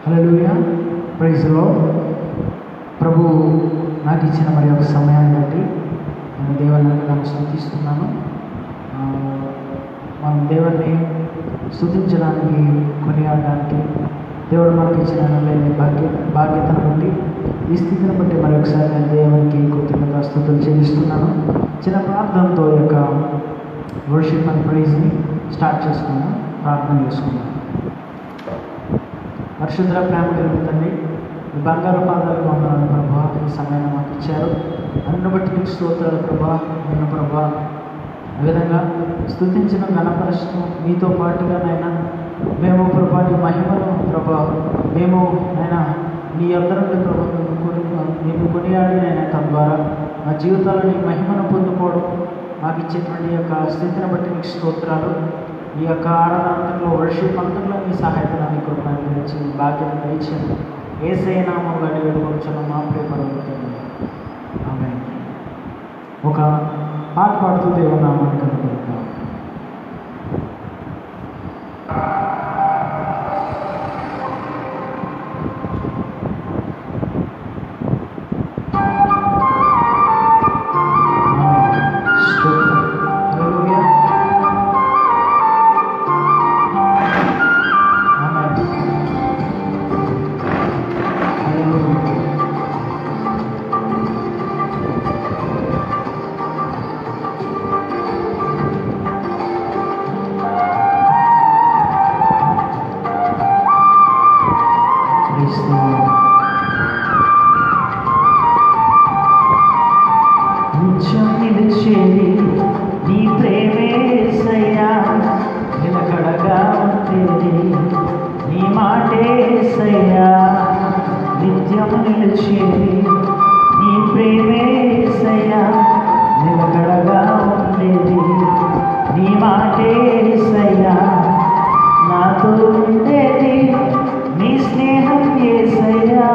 Hallelujah, praise the Lord. ప్రభు నాకు ఇచ్చిన మరి ఒక సమయాన్ని బట్టి నేను దేవుని స్తుతిస్తున్నాను. మనం దేవుడిని స్తుతించడానికి, కొనియాడడానికి దేవుడు మనకి ఇచ్చిన బాధ్యతను బట్టి, ఈ స్థితిని బట్టి మరొకసారి నేను దేవునికి కృతజ్ఞతాస్తుతులు చెల్లిస్తున్నాను. చిన్న ప్రార్థనతో ఈ యొక్క వర్షిప్ అండ్ ప్రైజ్ని స్టార్ట్ చేసుకున్నాం. ప్రార్థన చేసుకున్నాం. పరిశుద్ధ ప్రేమ కలిగిన తండ్రి, ఈ బంగారు పాదాలకు వందనాలు ప్రభా. ఈ సమయాన్ని మాకు ఇచ్చారు, అన్ని బట్టి నీకు స్తోత్రాలు ప్రభా. నిన్న ప్రభా ఆ విధంగా స్తుతించిన ఘనపరచడం మీతో పాటుగా నైనా మేము ప్రభా నీ మహిమను ప్రభా మేము అయినా నీ అందరం ప్రభా మేము కొనియాడి అయినా తద్వారా మా జీవితాల్లో నీ మహిమను పొందుకోవడం మాకు ఇచ్చేటువంటి యొక్క స్థితిని బట్టి నీకు స్తోత్రాలు. ఈ యొక్క ఆరాధనలో వర్షిప్ అంతట్లో నీ సహాయతను నీ కృపను గురించి బాధ్యత దయచేయండి. యేసయ్య నామములో అడిగి వేడుకొనుచున్నాం మా ప్రియ పరలోకపు తండ్రి. ఆమేన్. ఒక పాట పాడుతూ దేవుని నామాన్ని కనపడుతున్నాం. నిత్యం నిలిచేది నీ ప్రేమేసయ్యా, నిలకడగా ఉండేది నీ మాటేసయ్యా. నిత్యం నిలిచేది నీ ప్రేమేసయ్యా, నిలకడగా ఉండేది నీ మాటేసయ్యా. నాతో ఉండేది నీ స్నేహం యేసయ్యా,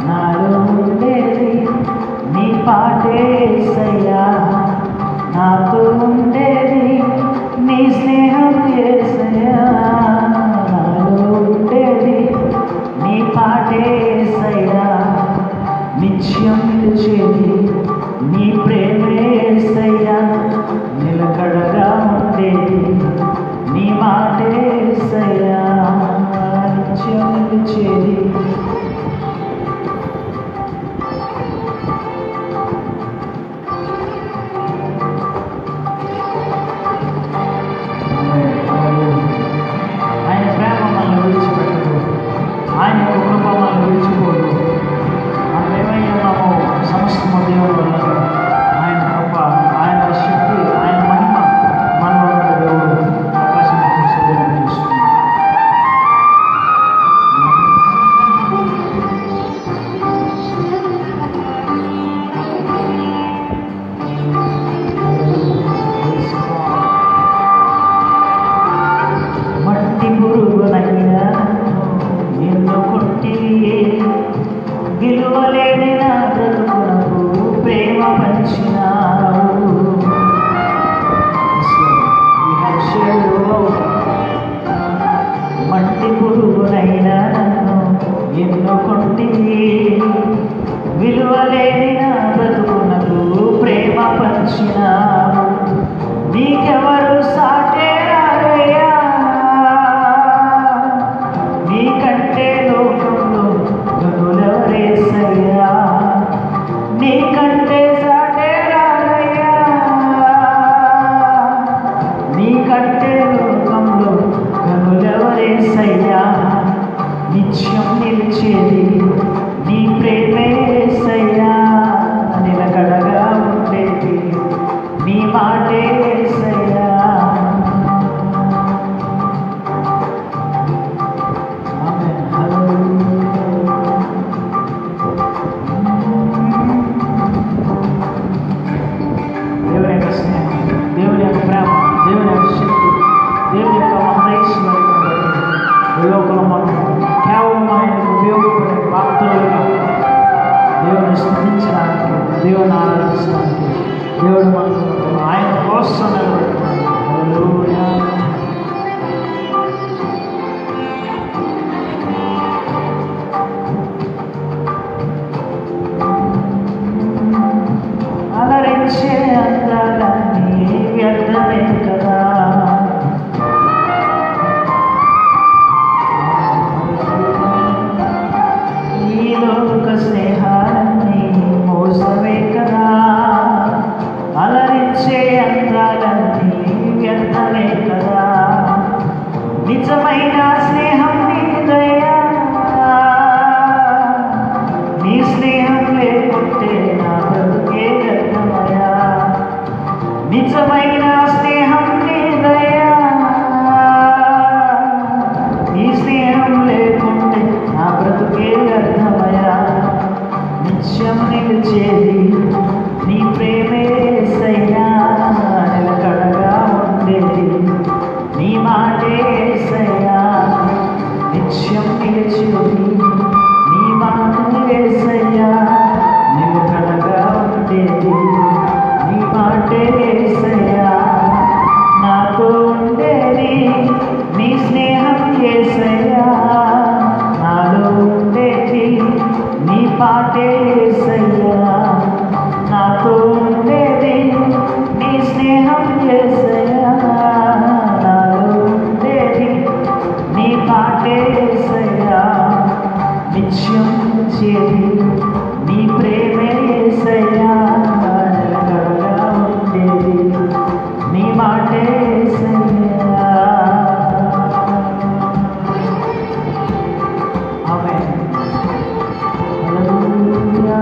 నాలో ఉండేది నీ పాటేసయ్యా. నాతో ఉండేది నీ స్నేహం యేసయ్యా, నాలో ఉండేది నీ పాటేసయ్యా. నిత్యం నిలిచేది నీ ప్రేమేసయ్యా, నిలకడగా ఉండేది నీ మాటేసయ్యా. నిత్యం నిలిచేది ఆయన ప్రేమ మనల్ని విడిచిపెట్టదు, ఆయన కృప మనల్ని విడిచిపోదు. మనం ఏమయ్యామో సమస్తము దేవుని వల్ల. ఆయన కృప, ఆయన శక్తి, ఆయన మహిమ మనలో ఉన్న దేవుడు అవకాశం చూస్తున్నాడు. మట్టి పురుగునైనా ఎన్నో కొట్టి విలువలేని నా బ్రతుకునకు ప్రేమ పంచినావు. మట్టి పురుగునైనా నన్ను ఎన్నో కొట్టి విలువలేని నా బ్రతుకునకు ప్రేమ పంచినావు. నీకెవరు సాటే రారయ్యా, నీకంటే లోకంలో గనులెవరేసయ్యా. నీకంటే సాటే రారయ్యా, నీకంటే లోకంలో గనులెవరేసయ్యా. నిత్యం నిలిచేది నీ ప్రేమేసయ్యా, నిలకడగా ఉండేది నీ మాటేసయ్యా. దేవుని యొక్క స్నేహం, దేవుని యొక్క ప్రేమ, దేవుని యొక్క శక్తి, దేవుని యొక్క మహేశ్వరిని బట్టి ఈ లోకంలో మనం కేవలం ఆయనకు ఉపయోగపడే పాత్రలుగా దేవుని స్తుతించడానికి, దేవుని ఆరాధించడానికి దేవుడు మనకు ఆయన కోసం నిలబెట్టుకున్నాడు. హల్లెలూయా. నిలిచేది నీ ప్రేమే యేసయ్యా, నిలకడగా ఉండేది నీ మాటే యేసయ్యా, నిత్యం నిలిచేది నీ మాటే యేసయ్యా, నిలకడగా ఉండేది నీ మాటే యేసయ్యా, నాతో ఉండేది నీ స్నేహం యేసయ్యా, నాలో ఉండేది నీ పాటే యేసయ్యా, నాతో ఉండేది నీ స్నేహం యేసయ్యా, నాలో ఉండేది నీ పాటే యేసయ్యా, నిత్యం చేరి నీ ప్రేమే యేసయ్యా, నిలకడగా ఉండేది నీ మాటే యేసయ్యా. ఆమేన్. హల్లెలూయా,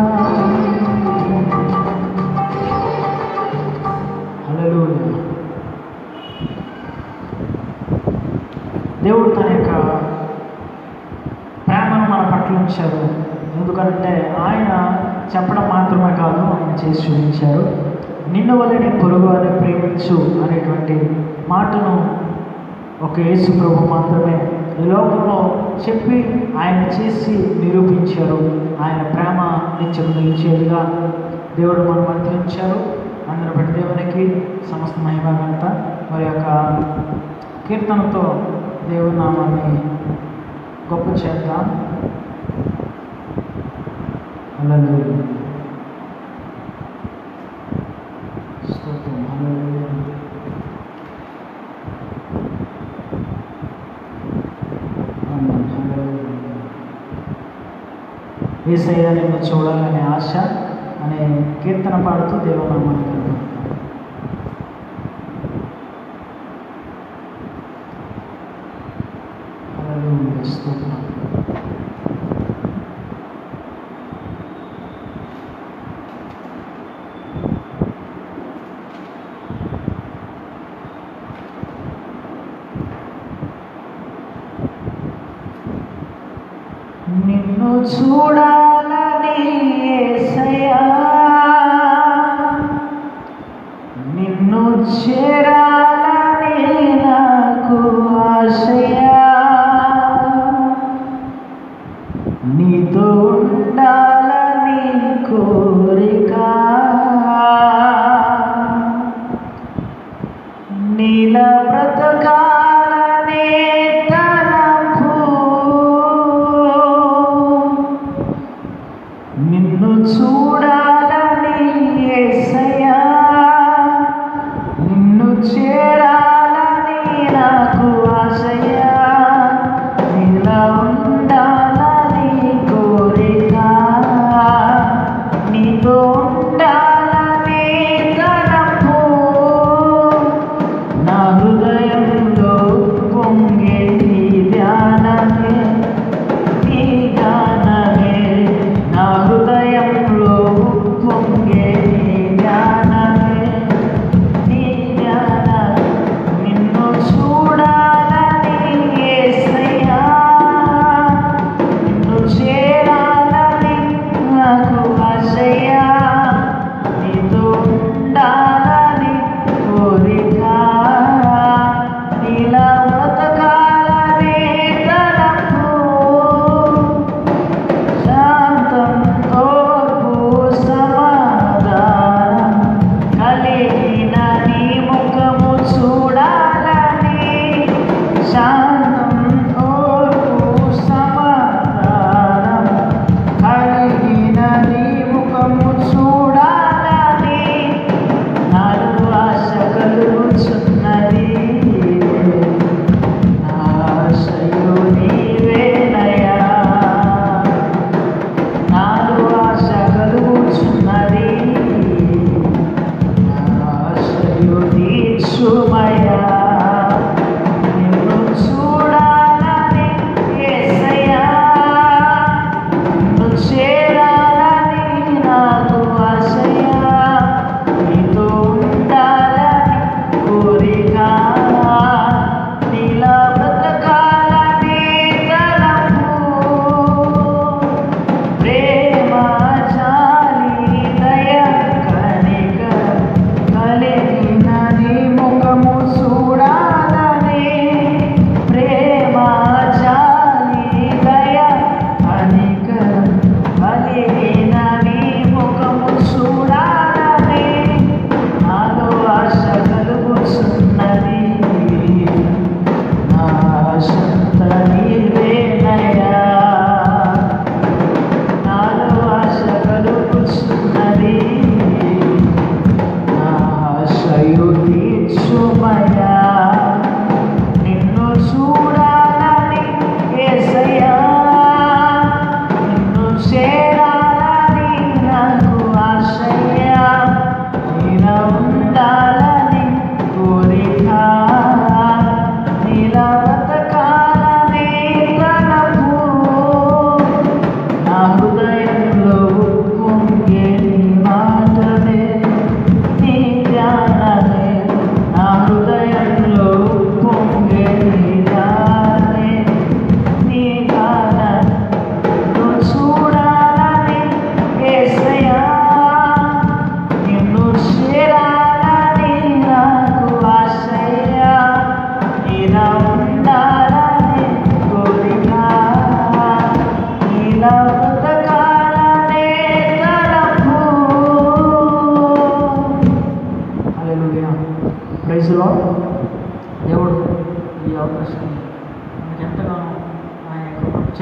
హల్లెలూయా. దేవుడు తన యొక్క ప్రేమను మన పట్ల ఉంచారు. ఎందుకంటే ఆయన చెప్పడం మాత్రమే కాదు, ఆయన చేసి చూపించారు. నిన్ను వలె నీ పొరుగు అని ప్రేమించు అనేటువంటి మాటను ఒక యేసు ప్రభు మాత్రమే ఈ లోకంలో చెప్పి ఆయన చేసి నిరూపించారు. ఆయన ప్రేమ నిత్యం నిలిచేదిగా దేవుడు మన మధ్య ఉంచారు. అందరూ బట్టి దేవునికి సమస్త మహిమ ఘనత. మరి యొక్క కీర్తనతో దేవుని నామాన్ని గొప్ప చేద్దాం. హల్లెలూయా, స్తోత్రం. హల్లెలూయా, ఆమేన్. హల్లెలూయా. యేసయ్యా నిన్ను చూడాలనే ఆశ అనే కీర్తన పాడుతూ దేవుని నామాన్ని కనపడతాం. హల్లెలూయా, స్తోత్రం. నిన్ను చూడాలని యేసయ్యా, నిన్ను చేరాలని నాకు ఆశయా, నీతో ఉండాలని కోరిక, నీలా బ్రతకాలనే తలంపు, నిన్ను చూడాలని యేసయ్యా, నిన్ను చేరాలని నాకు ఆశయా, నీలా ఉండాలని కోరిక, నీతో ఉండాలని తలంపు, నా హృదయంలో పొంగే నీ ధ్యానమే, నీ గానమే, నా హృదయంలో పొంగే నీ ధ్యానమే.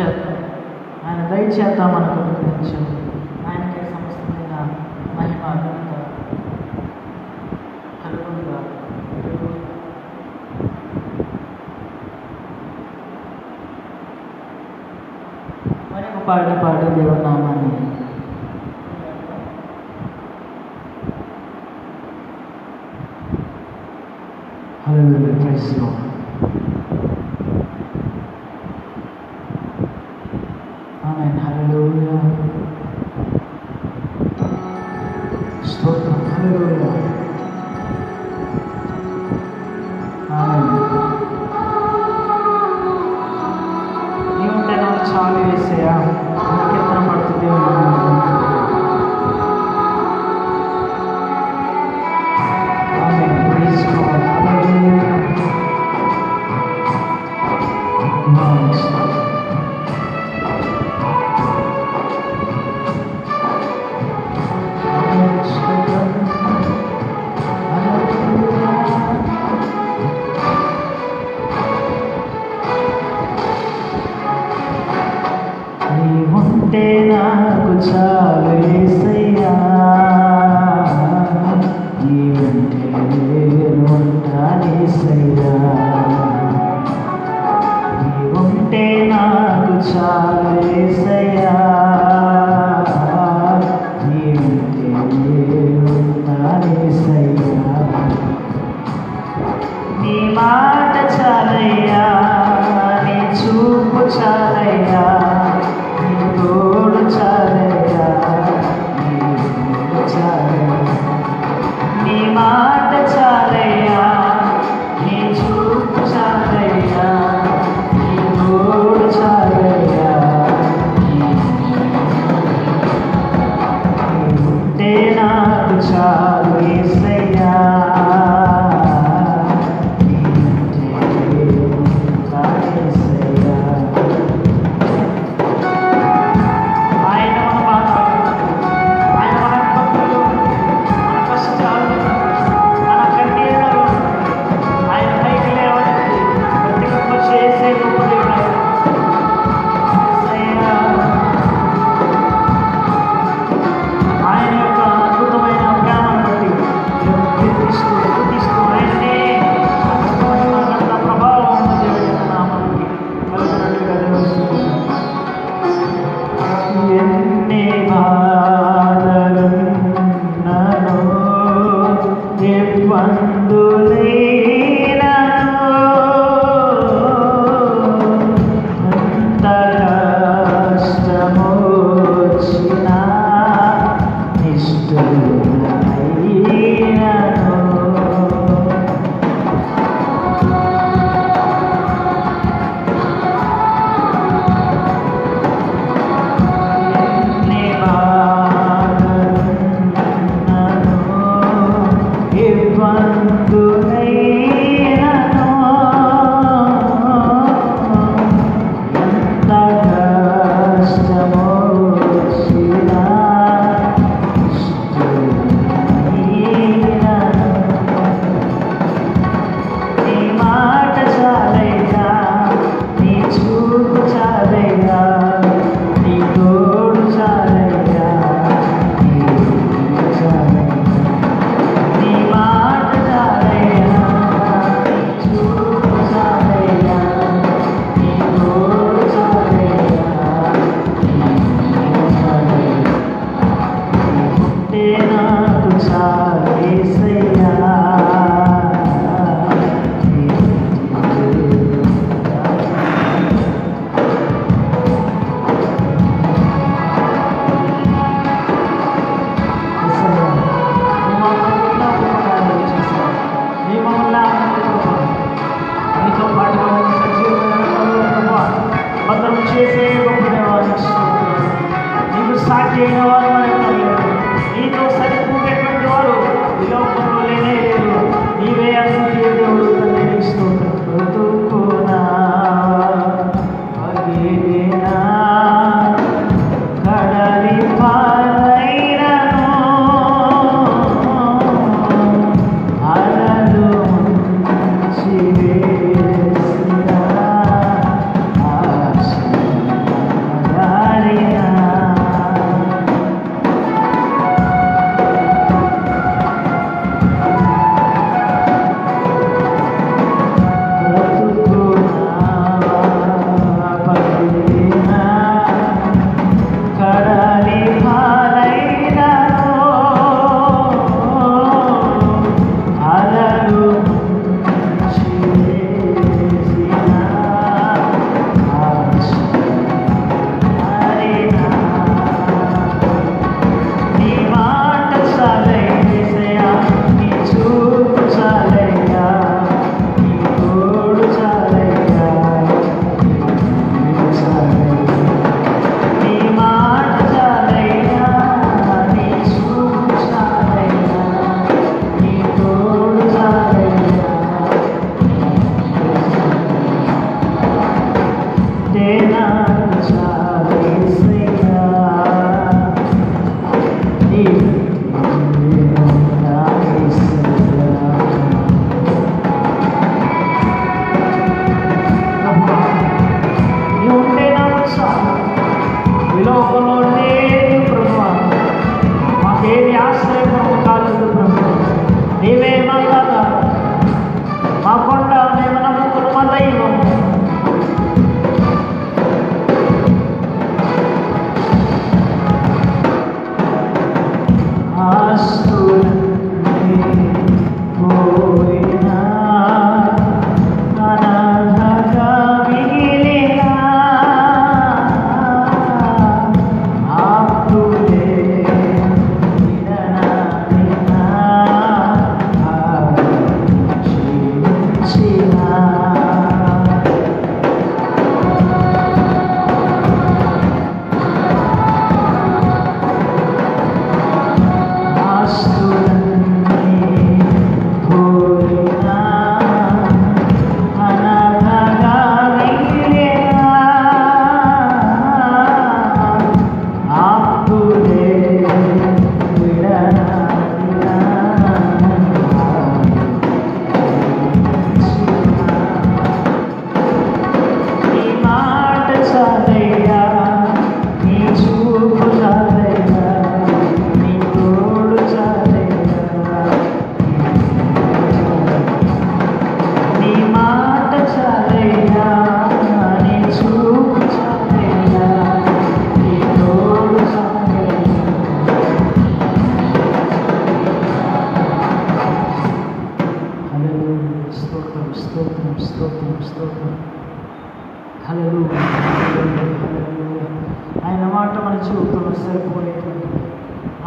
చేద్దాం. ఆయన దయచేత మనకు అనుగ్రహించండి. ఆయనకే సమస్తమైన మహిమ ఘనత కలుగునుగా. మరి ఒక పాడి దేవుని నామాన్ని hallelujah. Praise the Lord. Amen. Hallelujah. స్తోత్రం. హల్లెలూయా. ఆమేన్. నీవుంటే నాకు చాలు యేసయ్యా. కీర్తన పడుతుంది. Amen. Praise the Lord. Hallelujah. నీవుంటే నాకు చాలు యేసయ్యా. నీవుంటే నేను ఉంటాను యేసయ్యా. నీవుంటే నాకు చాలు యేసయ్యా. నీవుంటే నేను ఉంటాను యేసయ్యా. నీ మాట చాలయ్యా. నీ చూపు చాలయ్యా. నీ తోడు చాలయ్యా. నీ తోడు చాలయ్యా. నీ మాట చాలయ్యా. నీ చూపు చాలయ్యా. నీ తోడు చాలయ్యా. నీవుంటే నాకు చాలు యేసయ్యా.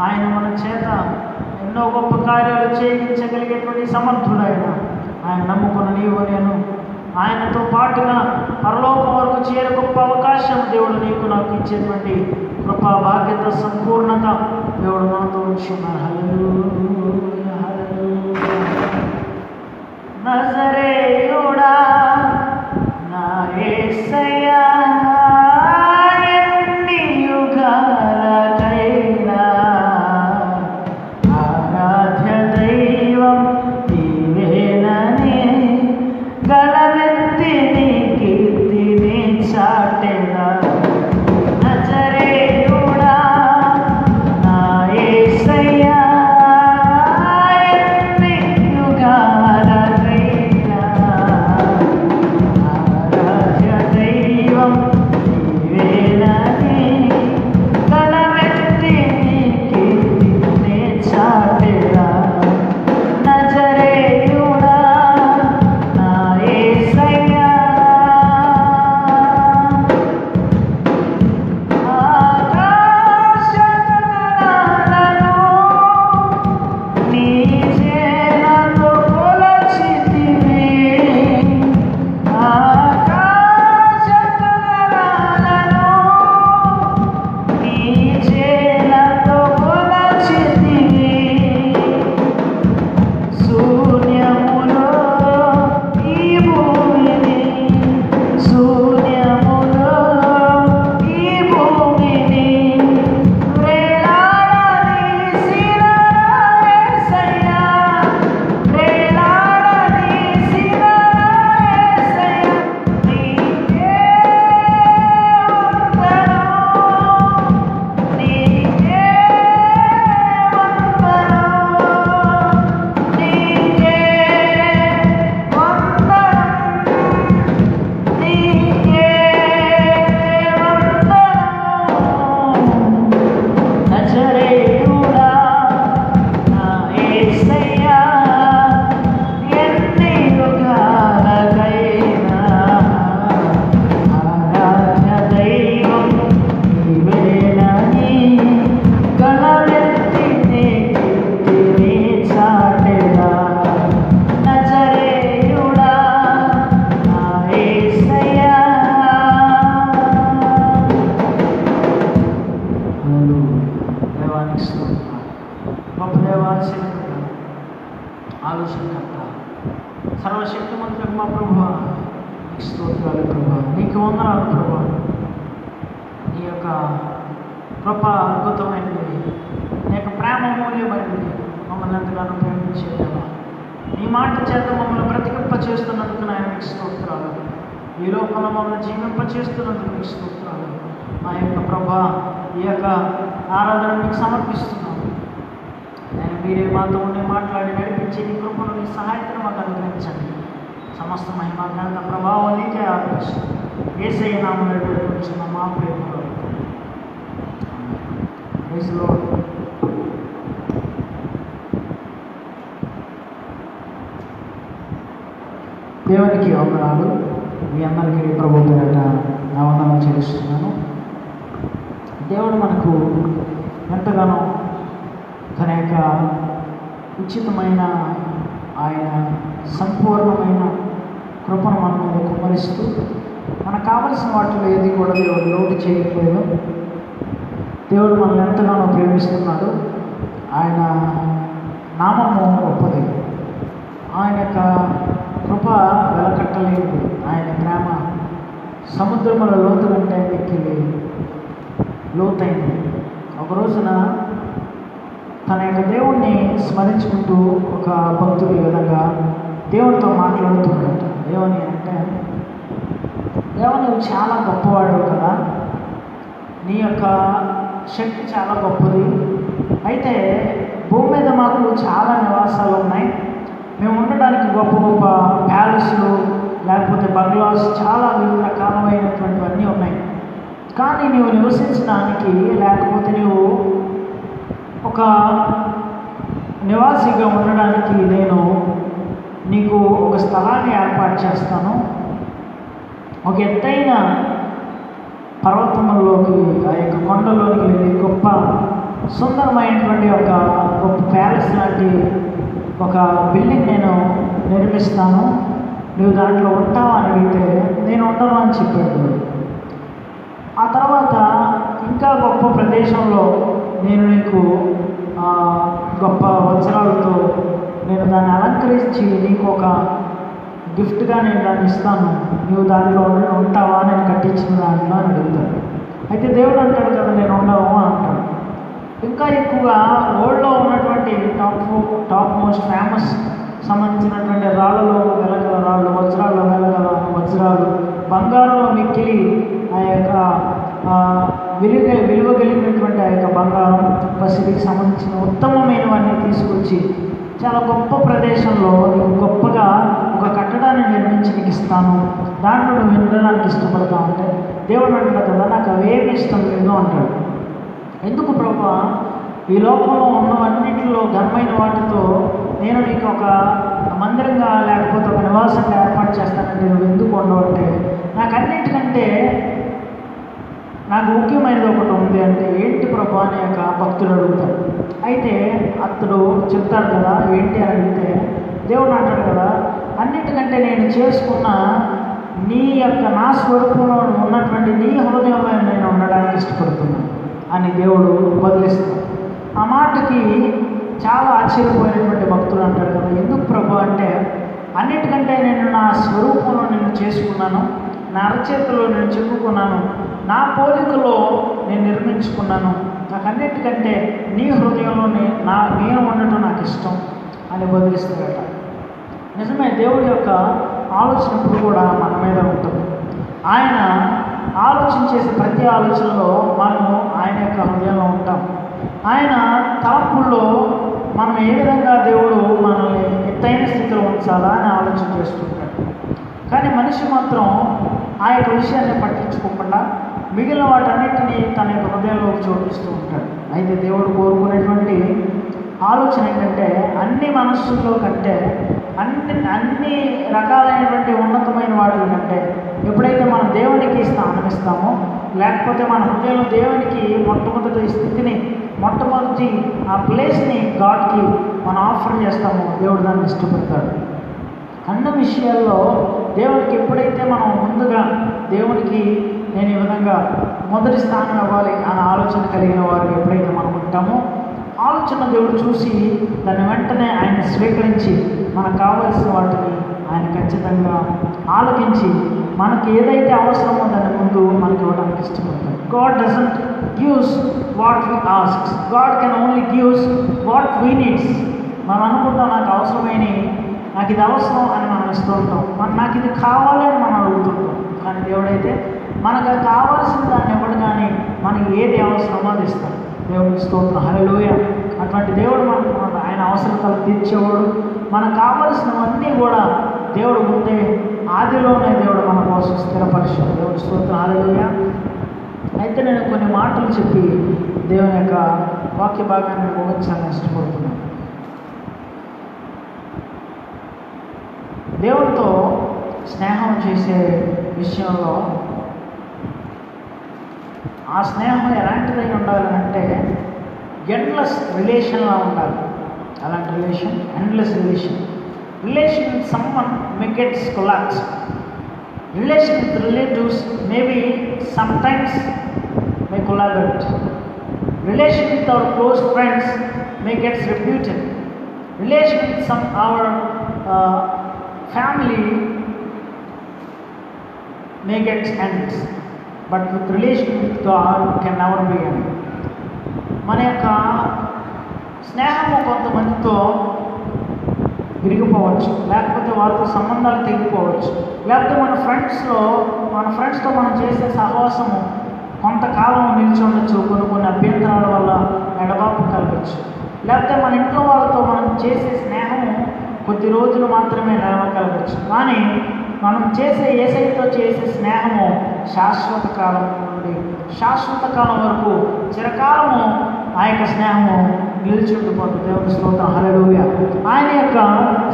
ఆయన మన చేత ఎన్నో గొప్ప కార్యాలు చేయించగలిగేటువంటి సమర్థుడు. ఆయన నమ్ముకున్న నీవు నేను ఆయనతో పాటుగా పరలోకం వరకు చేరే గొప్ప అవకాశం దేవుడు నీకు నాకు ఇచ్చేటువంటి కృపా బాధ్యత సంపూర్ణత దేవుడు మనతో ఉంచున్నారు. హల్లెలూయా హల్లెలూయా. నజరేయుడా నా యేసయ్యా ఎన్ని యుగాలకైనా ఆరాధ్య దైవం నీవేనని గళమెత్తి నీ కీర్తిని చాటెదా. నజరేయుడా నా యేసయ్యా ఎన్ని యుగాలకైనా ఆరాధ్య దైవం నీవేనని గళమెత్తి నీ కీర్తిని చాటెదా. నజరేయుడా నా యేసయ్యా ఆకాశగగనాలను నీ చేలతో కొలచితివి. ఆకాశగగనాలను నీ చేలతో కొలచితివి. శూన్యములో ఈ భూమిని శూన్యములో ఈ భూమిని వేలాడదీసిన యేసయ్యా వేలాడదీసిన యేసయ్యా నీకే వందనం నీకే వందనం నీకే వందనం నీకే వందనం. నజరేయుడా నా యేసయ్యా ఎన్ని యుగాలకైనా ఆరాధ్య దైవం నీవేనని గళమెత్తి నీ కీర్తిని చాటెదా. నజరేయుడా నా యేసయ్యా. దేవానికి స్తోత్రం. గొప్ప దేవాచరణ ఆలోచనకర్త సర్వశక్తిమంతులకు మా ప్రభువా నీకు స్తోత్రాలు ప్రభువా, నీకు వందనాలు ప్రభువా. నీ యొక్క కృప అద్భుతమైనది, నీ యొక్క ప్రేమ మూల్యమైనది. మమ్మల్ని ఎంతగానో ప్రేమించేదేవా, నీ మాట చేత మమ్మల్ని బ్రతికింప చేస్తున్నందుకు నాయన నీకు స్తోత్రాలు. ఈ లోకంలో మమ్మల్ని జీవింప చేస్తున్నందుకు నీకు స్తోత్రాలు. మా యొక్క ప్రభా ఈ యొక్క ఆరాధన మీకు సమర్పిస్తున్నాము. నేను మీరే మాతో ఉండి మాట్లాడి నడిపించి నీ కృపను నీ సహాయతను మాకు అనుగ్రహించండి. సమస్త మహిమ ఘనత ప్రభావం నీకే ఆలోచన యేసయ్య నామములో వేడుకొనుచున్న మా ప్రేమలో ప్రైజ్ లార్డ్. దేవునికి వందనాలు. మీ అందరికీ ప్రభు పేరట నా వందనాలు చెల్లిస్తున్నాను. దేవుడు మనకు ఎంతగానో తన యొక్క ఉచితమైన ఆయన సంపూర్ణమైన కృపను మన మీద కుమ్మరిస్తూ మనకు కావలసిన వాటిలో ఏది కూడా దేవుడు లోటు చేయట్లేదు. దేవుడు మనల్ని ఎంతగానో ప్రేమిస్తున్నాడు. ఆయన నామము గొప్పది. ఆయన యొక్క కృప వెలకట్టలేదు. ఆయన ప్రేమ సముద్రముల లోతు కంటే మిక్కిలి లోతైంది. ఒక రోజున తన యొక్క దేవుణ్ణి స్మరించుకుంటూ ఒక భక్తుడు ఈ విధంగా దేవుడితో మాట్లాడుతున్నాడట. ఏమని అంటే, దేవా నువ్వు చాలా గొప్పవాడు కదా, నీ యొక్క శక్తి చాలా గొప్పది. అయితే భూమి మీద మాకు చాలా నివాసాలు ఉన్నాయి. మేము ఉండడానికి గొప్ప గొప్ప ప్యాలెస్లు లేకపోతే బంగ్లాస్ చాలా వివిధ రకాలమైనటువంటివన్నీ ఉన్నాయి. కానీ నీవు నివసించడానికి లేకపోతే నీవు ఒక నివాసిగా ఉండడానికి నేను నీకు ఒక స్థలాన్ని ఏర్పాటు చేస్తాను. ఒక ఎత్తైన పర్వతముల్లోకి ఆ యొక్క కొండలోకి వెళ్ళి గొప్ప సుందరమైనటువంటి ఒక ప్యాలెస్ లాంటి ఒక బిల్డింగ్ నేను నిర్మిస్తాను, నువ్వు దాంట్లో ఉంటావా అని అడిగితే నేను ఉండను అని చెప్పాడు. ఆ తర్వాత ఇంకా గొప్ప ప్రదేశంలో నేను నీకు గొప్ప వజ్రాలతో నేను దాన్ని అలంకరించి నీకు ఒక గిఫ్ట్గా నేను దాన్ని ఇస్తాను, నువ్వు దాంట్లో ఉంటావా నేను కట్టించిన దాంట్లో అని అడుగుతాడు. అయితే దేవుడు అంటాడు కదా నేను ఉండవు అంటాడు. ఇంకా ఎక్కువగా వరల్డ్లో ఉన్నటువంటి టాప్ మోస్ట్ ఫేమస్ సంబంధించినటువంటి రాళ్ళలో వెలగల రాళ్ళు, వజ్రాల్లో వెలగల వజ్రాలు, బంగారంలో మిక్కిలి ఆ యొక్క విలువ కలిగినటువంటి ఆ యొక్క బంగారం, పసిడికి సంబంధించిన ఉత్తమమైనవన్నీ తీసుకొచ్చి చాలా గొప్ప ప్రదేశంలో నీకు గొప్పగా ఒక కట్టడాన్ని నిర్మించి నీకు ఇస్తాను, దాంట్లో నువ్వు వినడానికి ఇష్టపడతా ఉంటే దేవుడు అంటాడు కదా నాకు అవేమి ఇష్టం లేదు అంటాడు. ఎందుకు ప్రభా, ఈ లోకంలో ఉన్నవన్నింటిలో ఘనమైన వాటితో నేను నీకు ఒక మందిరంగా లేకపోతే ఒక నివాసంగా ఏర్పాటు చేస్తానంటే నువ్వు ఎందుకు ఉండవు అంటే నాకు అన్నింటికంటే నాకు ముఖ్యమైనది ఒకటి ఉంది అంటే ఏంటి ప్రభా అని యొక్క భక్తులు అడుగుతాడు. అయితే అతడు చెప్తాడు కదా ఏంటి అని అడిగితే దేవుడు అంటాడు కదా అన్నిటికంటే నేను చేసుకున్న నీ యొక్క నా స్వరూపంలో ఉన్నటువంటి నీ హృదయంలో నేను ఉండడానికి ఇష్టపడుతున్నాను అని దేవుడు బదిలిస్తాడు. ఆ మాటకి చాలా ఆశ్చర్యపోయినటువంటి భక్తులు అంటాడు కదా ఎందుకు ప్రభు అంటే అన్నిటికంటే నేను నా స్వరూపంలో నేను చేసుకున్నాను, నా అరచేతిలో నేను చెప్పుకున్నాను, నా పోలికలో నేను నిర్మించుకున్నాను, నాకు అన్నిటికంటే నీ హృదయంలో నేను ఉండటం నాకు ఇష్టం అని బదిలిస్తాడట. నిజమే, దేవుడి యొక్క ఆలోచన ఎప్పుడు కూడా మన మీద ఉంటుంది. ఆయన ఆలోచన చేసే ప్రతి ఆలోచనలో మనము ఆయన యొక్క హృదయంలో ఉంటాం. ఆయన తలంపుల్లో మనం ఏ విధంగా దేవుడు మనల్ని ఎత్తైన స్థితిలో ఉంచాలా అని ఆలోచన చేస్తుంటాడు. కానీ మనిషి మాత్రం ఆ యొక్క విషయాన్ని పట్టించుకోకుండా మిగిలిన వాటన్నిటినీ తన యొక్క హృదయంలోకి చోటిస్తూ ఉంటాడు. అయితే దేవుడు కోరుకునేటువంటి ఆలోచన ఏంటంటే అన్ని మనస్సుల్లో కంటే అన్ని రకాలైనటువంటి ఉన్నతమైన వాటి కంటే ఎప్పుడైతే మనం దేవునికి స్థానం ఇస్తామో, లేకపోతే మన హృదయంలో దేవునికి మొట్టమొదటి స్థితిని, మొట్టమొదటి ఆ ప్లేస్ని గాడ్కి మనం ఆఫర్ చేస్తామో దేవుడు దాన్ని ఇష్టపడతాడు. అన్ని విషయాల్లో దేవునికి ఎప్పుడైతే మనం ముందుగా దేవునికి నేను ఈ విధంగా మొదటి స్థానం ఇవ్వాలి అనే ఆలోచన కలిగిన వారు ఎప్పుడైతే మనం ఉంటామో ఆలోచన దేవుడు చూసి దాన్ని వెంటనే ఆయన స్వీకరించి మనకు కావలసిన వాటిని ఆయన ఖచ్చితంగా ఆలోచించి మనకి ఏదైతే అవసరమో దాని ముందు మనకి ఇవ్వడానికి ఇష్టపడతాడు. God doesn't gives what we ask. God can only gives what we needs. మనం అనుకుంటాం నాకు అవసరమైన, నాకు ఇది అవసరం అని మనం ఇస్తూ ఉంటాం, నాకు ఇది కావాలి అని మనం అడుగుతుంటాం. కానీ దేవుడైతే మనకు కావాల్సిన దాన్ని ఇవ్వడు, కానీ మనకి ఏది అవసరమో అది ఇస్తాడు. దేవుడికి స్తోత్రం, హల్లెలూయా. అటువంటి దేవుడు మనకు ఆయన అవసరతలు తీర్చేవాడు. మనకు కావలసినవన్నీ కూడా దేవుడు ముందే ఆదిలోనే దేవుడు మన కోసం స్థిరపరిచాడు. దేవుడి స్తోత్రం, హల్లెలూయా. అయితే నేను కొన్ని మాటలు చెప్పి దేవుని యొక్క వాక్య భాగాన్ని ముగించాలని ఇష్టపడుతున్నాను. దేవుడితో స్నేహం చేసే విషయంలో ఆ స్నేహం ఎలాంటిదై ఉండాలంటే ఎండ్లెస్ రిలేషన్లా ఉండాలి. అలాంటి relation endless relation with someone May gets collapse. Relation with relatives maybe sometimes may collaborate. Relation with our close friends may get reputed. Relation with our family may get ends. But with relation with God can never be end. మన యొక్క స్నేహము కొంతమందితో విరిగిపోవచ్చు, లేకపోతే వారితో సంబంధాలు తెగిపోవచ్చు, లేకపోతే మన ఫ్రెండ్స్తో మనం చేసే సహవాసము కొంతకాలం నిలిచి ఉండొచ్చు, కొన్ని అభ్యంతరాల వల్ల ఎడబాపు కలగచ్చు. లేకపోతే మన ఇంట్లో వాళ్ళతో మనం చేసే స్నేహము కొద్ది రోజులు మాత్రమే నిలవగలగచ్చు. కానీ మనం యేసయ్యతో చేసే స్నేహము శాశ్వత కాలం నుండి శాశ్వత కాలం వరకు చిరకాలము ఆ యొక్క స్నేహము నిలిచి ఉండిపోతుంది. దేవుని స్తోత్రం, హల్లెలూయా. ఆయన యొక్క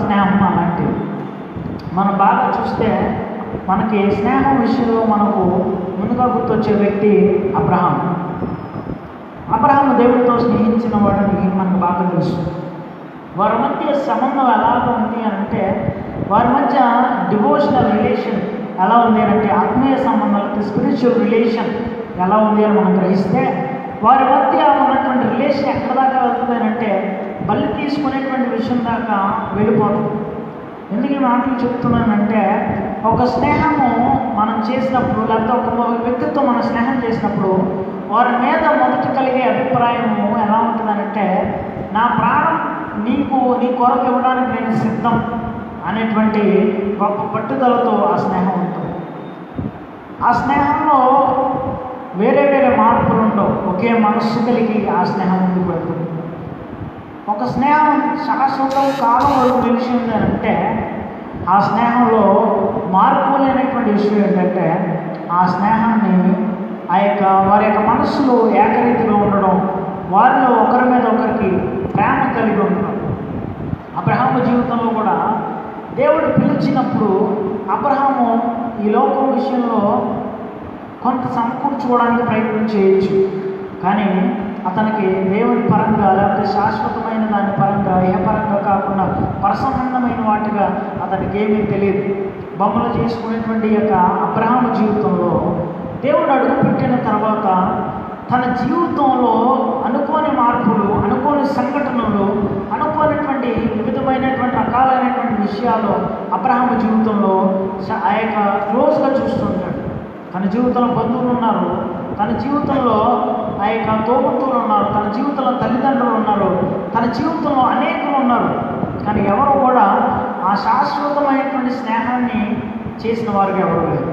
స్నేహం అలాంటిది. మనం బాగా చూస్తే మనకి స్నేహం విషయంలో మనకు ముందుగా గుర్తొచ్చే వ్యక్తి అబ్రహాం. అబ్రహాము దేవుడితో స్నేహించిన వాడని మనకు బాగా తెలుసు. వారి మధ్య సంబంధం ఎలా ఉంది అని అంటే, వారి మధ్య డివోషనల్ రిలేషన్ ఎలా ఉంది అని అంటే, ఆత్మీయ సంబంధాలు, స్పిరిచువల్ రిలేషన్ ఎలా ఉంది అని మనం గ్రహిస్తే, వారి మధ్య ఉన్నటువంటి రిలేషన్ ఎక్కడ దాకా వెళ్తుంది అని అంటే బలి తీసుకునేటువంటి విషయం దాకా వెళ్ళిపోతుంది. ఎందుకు ఈ మాటలు చెప్తున్నానంటే, ఒక స్నేహము మనం చేసినప్పుడు, లేకపోతే ఒక వ్యక్తితో మనం స్నేహం చేసినప్పుడు వారి మీద మొదట కలిగే అభిప్రాయము ఎలా ఉంటుందనంటే, నా ప్రాణం నీ కొరకు ఇవ్వడానికి నేను సిద్ధం అనేటువంటి గొప్ప పట్టుదలతో ఆ స్నేహం ఉంటుంది. ఆ స్నేహంలో వేరే వేరే మార్పులు ఉండవు, ఒకే మనస్సు కలిగి ఆ స్నేహం ముందుకు వెళ్తుంది. ఒక స్నేహం శాశ్వతం కాలం వరకు నిలిచి ఉంది అంటే, ఆ స్నేహంలో మార్పు లేనటువంటి విషయం ఏంటంటే, ఆ స్నేహాన్ని వారి యొక్క మనస్సులో ఏకరీతిలో ఉండడం, వారిలో ఒకరి మీద ఒకరికి ప్రేమ కలిగి ఉండడం. అబ్రహాము జీవితంలో కూడా దేవుడు పిలిచినప్పుడు అబ్రహాము ఈ లోకం విషయంలో కొంత సమకూర్చుకోవడానికి ప్రయత్నం చేయొచ్చు, కానీ అతనికి దేవుని పరంగా, లేకపోతే శాశ్వతమైన దాని పరంగా, పరంగా కాకుండా పరసంబంధమైన వాటిగా అతనికి ఏమీ తెలియదు. బొమ్మలు చేసుకునేటువంటి యొక్క అబ్రహాము జీవితంలో దేవుడు అడుగుపెట్టిన తర్వాత తన జీవితంలో అనుకోని మార్పులు, అనుకోని సంఘటనలు, అనుకోనిటువంటి వివిధమైనటువంటి రకాలైనటువంటి విషయాలు అబ్రహాము జీవితంలో క్లోజ్గా చూస్తుంటాడు. తన జీవితంలో బంధువులు ఉన్నారు, తన జీవితంలో తోబుట్టువులు ఉన్నారు, తన జీవితంలో తల్లిదండ్రులు ఉన్నారు, తన జీవితంలో అనేకులు ఉన్నారు, కానీ ఎవరు కూడా ఆ శాశ్వతమైనటువంటి స్నేహాన్ని చేసిన వారికి ఎవరు లేరు.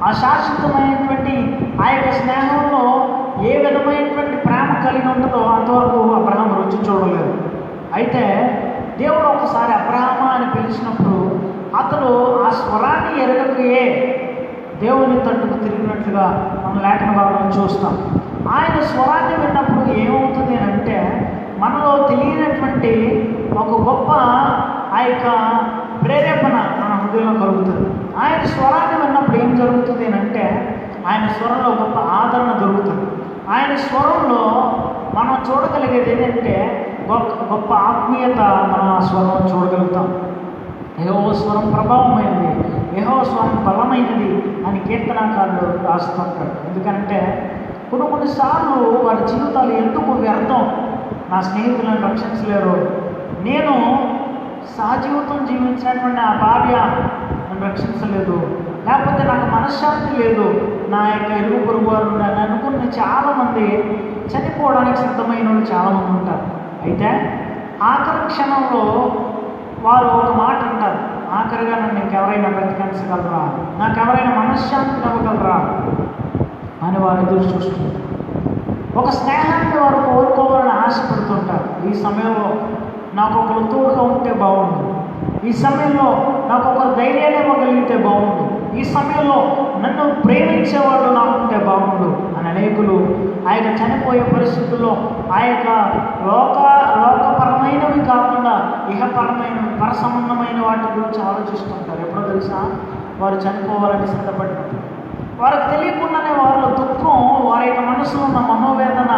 ఆ శాశ్వతమైనటువంటి స్నేహంలో ఏ విధమైనటువంటి ప్రేమ కలిగి ఉంటుందో అంతవరకు అబ్రహాము రుచి చూడలేదు. అయితే దేవుడు ఒకసారి అబ్రహామా అని పిలిచినప్పుడు అతడు ఆ స్వరాన్ని ఎరగకయే దేవుని తట్టుకు తిరిగినట్లుగా మనం లేఖన భాగంలో చూస్తాం. ఆయన స్వరాన్ని విన్నప్పుడు ఏమవుతుంది అంటే, మనలో తెలియనటువంటి ఒక గొప్ప ప్రేరేపణ మన హృదయంలో కలుగుతుంది. ఆయన స్వరాన్ని విన్నప్పుడు ఏం జరుగుతుంది అంటే, ఆయన స్వరంలో గొప్ప ఆదరణ దొరుకుతుంది. ఆయన స్వరంలో మనం చూడగలిగేది ఏంటంటే గొప్ప ఆత్మీయత. మనం ఆ స్వరం చూడగలుగుతాం. యెహోవా స్వరం ప్రభావమైనది, యెహోవా స్వరం బలమైనది అని కీర్తనాకారులు రాస్తుంటాడు. ఎందుకంటే కొన్నిసార్లు వారి జీవితాలు ఎందుకు వ్యర్థం, నా స్నేహితులను రక్షించలేరు, నేను సహజీవితం జీవించినటువంటి ఆ భార్య నన్ను రక్షించలేదు, లేకపోతే నాకు మనశ్శాంతి లేదు, నా యొక్క ఇరుగు పొరుగు వారు నన్ను అనుకుని చాలామంది చనిపోవడానికి సిద్ధమైన వాళ్ళు చాలామంది ఉంటారు. అయితే ఆఖరి క్షణంలో వారు ఒక మాట అంటారు, ఆఖరిగా నన్ను ఇంకెవరైనా బ్రతికించగలరా, నాకు ఎవరైనా మనశ్శాంతిని ఇవ్వగలరా అని వారు ఎదురు చూస్తుంటారు. ఒక స్నేహాన్ని వారు కోరుకోవాలని ఆశపడుతుంటారు. ఈ సమయంలో నాకు ఒకరు తోడుగా ఉంటే బాగుండు, ఈ సమయంలో నాకు ఒకరు ధైర్యాన్ని ఇవ్వగలిగితే బాగుండు, ఈ సమయంలో నన్ను ప్రేమించేవాళ్ళు నాకు ఉంటే బాగుండు అని అనేకులు చనిపోయే పరిస్థితుల్లో లోకపరమైనవి కాకుండా ఇహపరమైనవి, పరసంబంధమైన వాటి గురించి ఆలోచిస్తుంటారు. ఎప్పుడో తెలుసా, వారు చనిపోవాలని సిద్ధపడినప్పుడు వారికి తెలియకుండానే వారిలో దుఃఖం, వారి యొక్క మనసులో ఉన్న మనోవేదన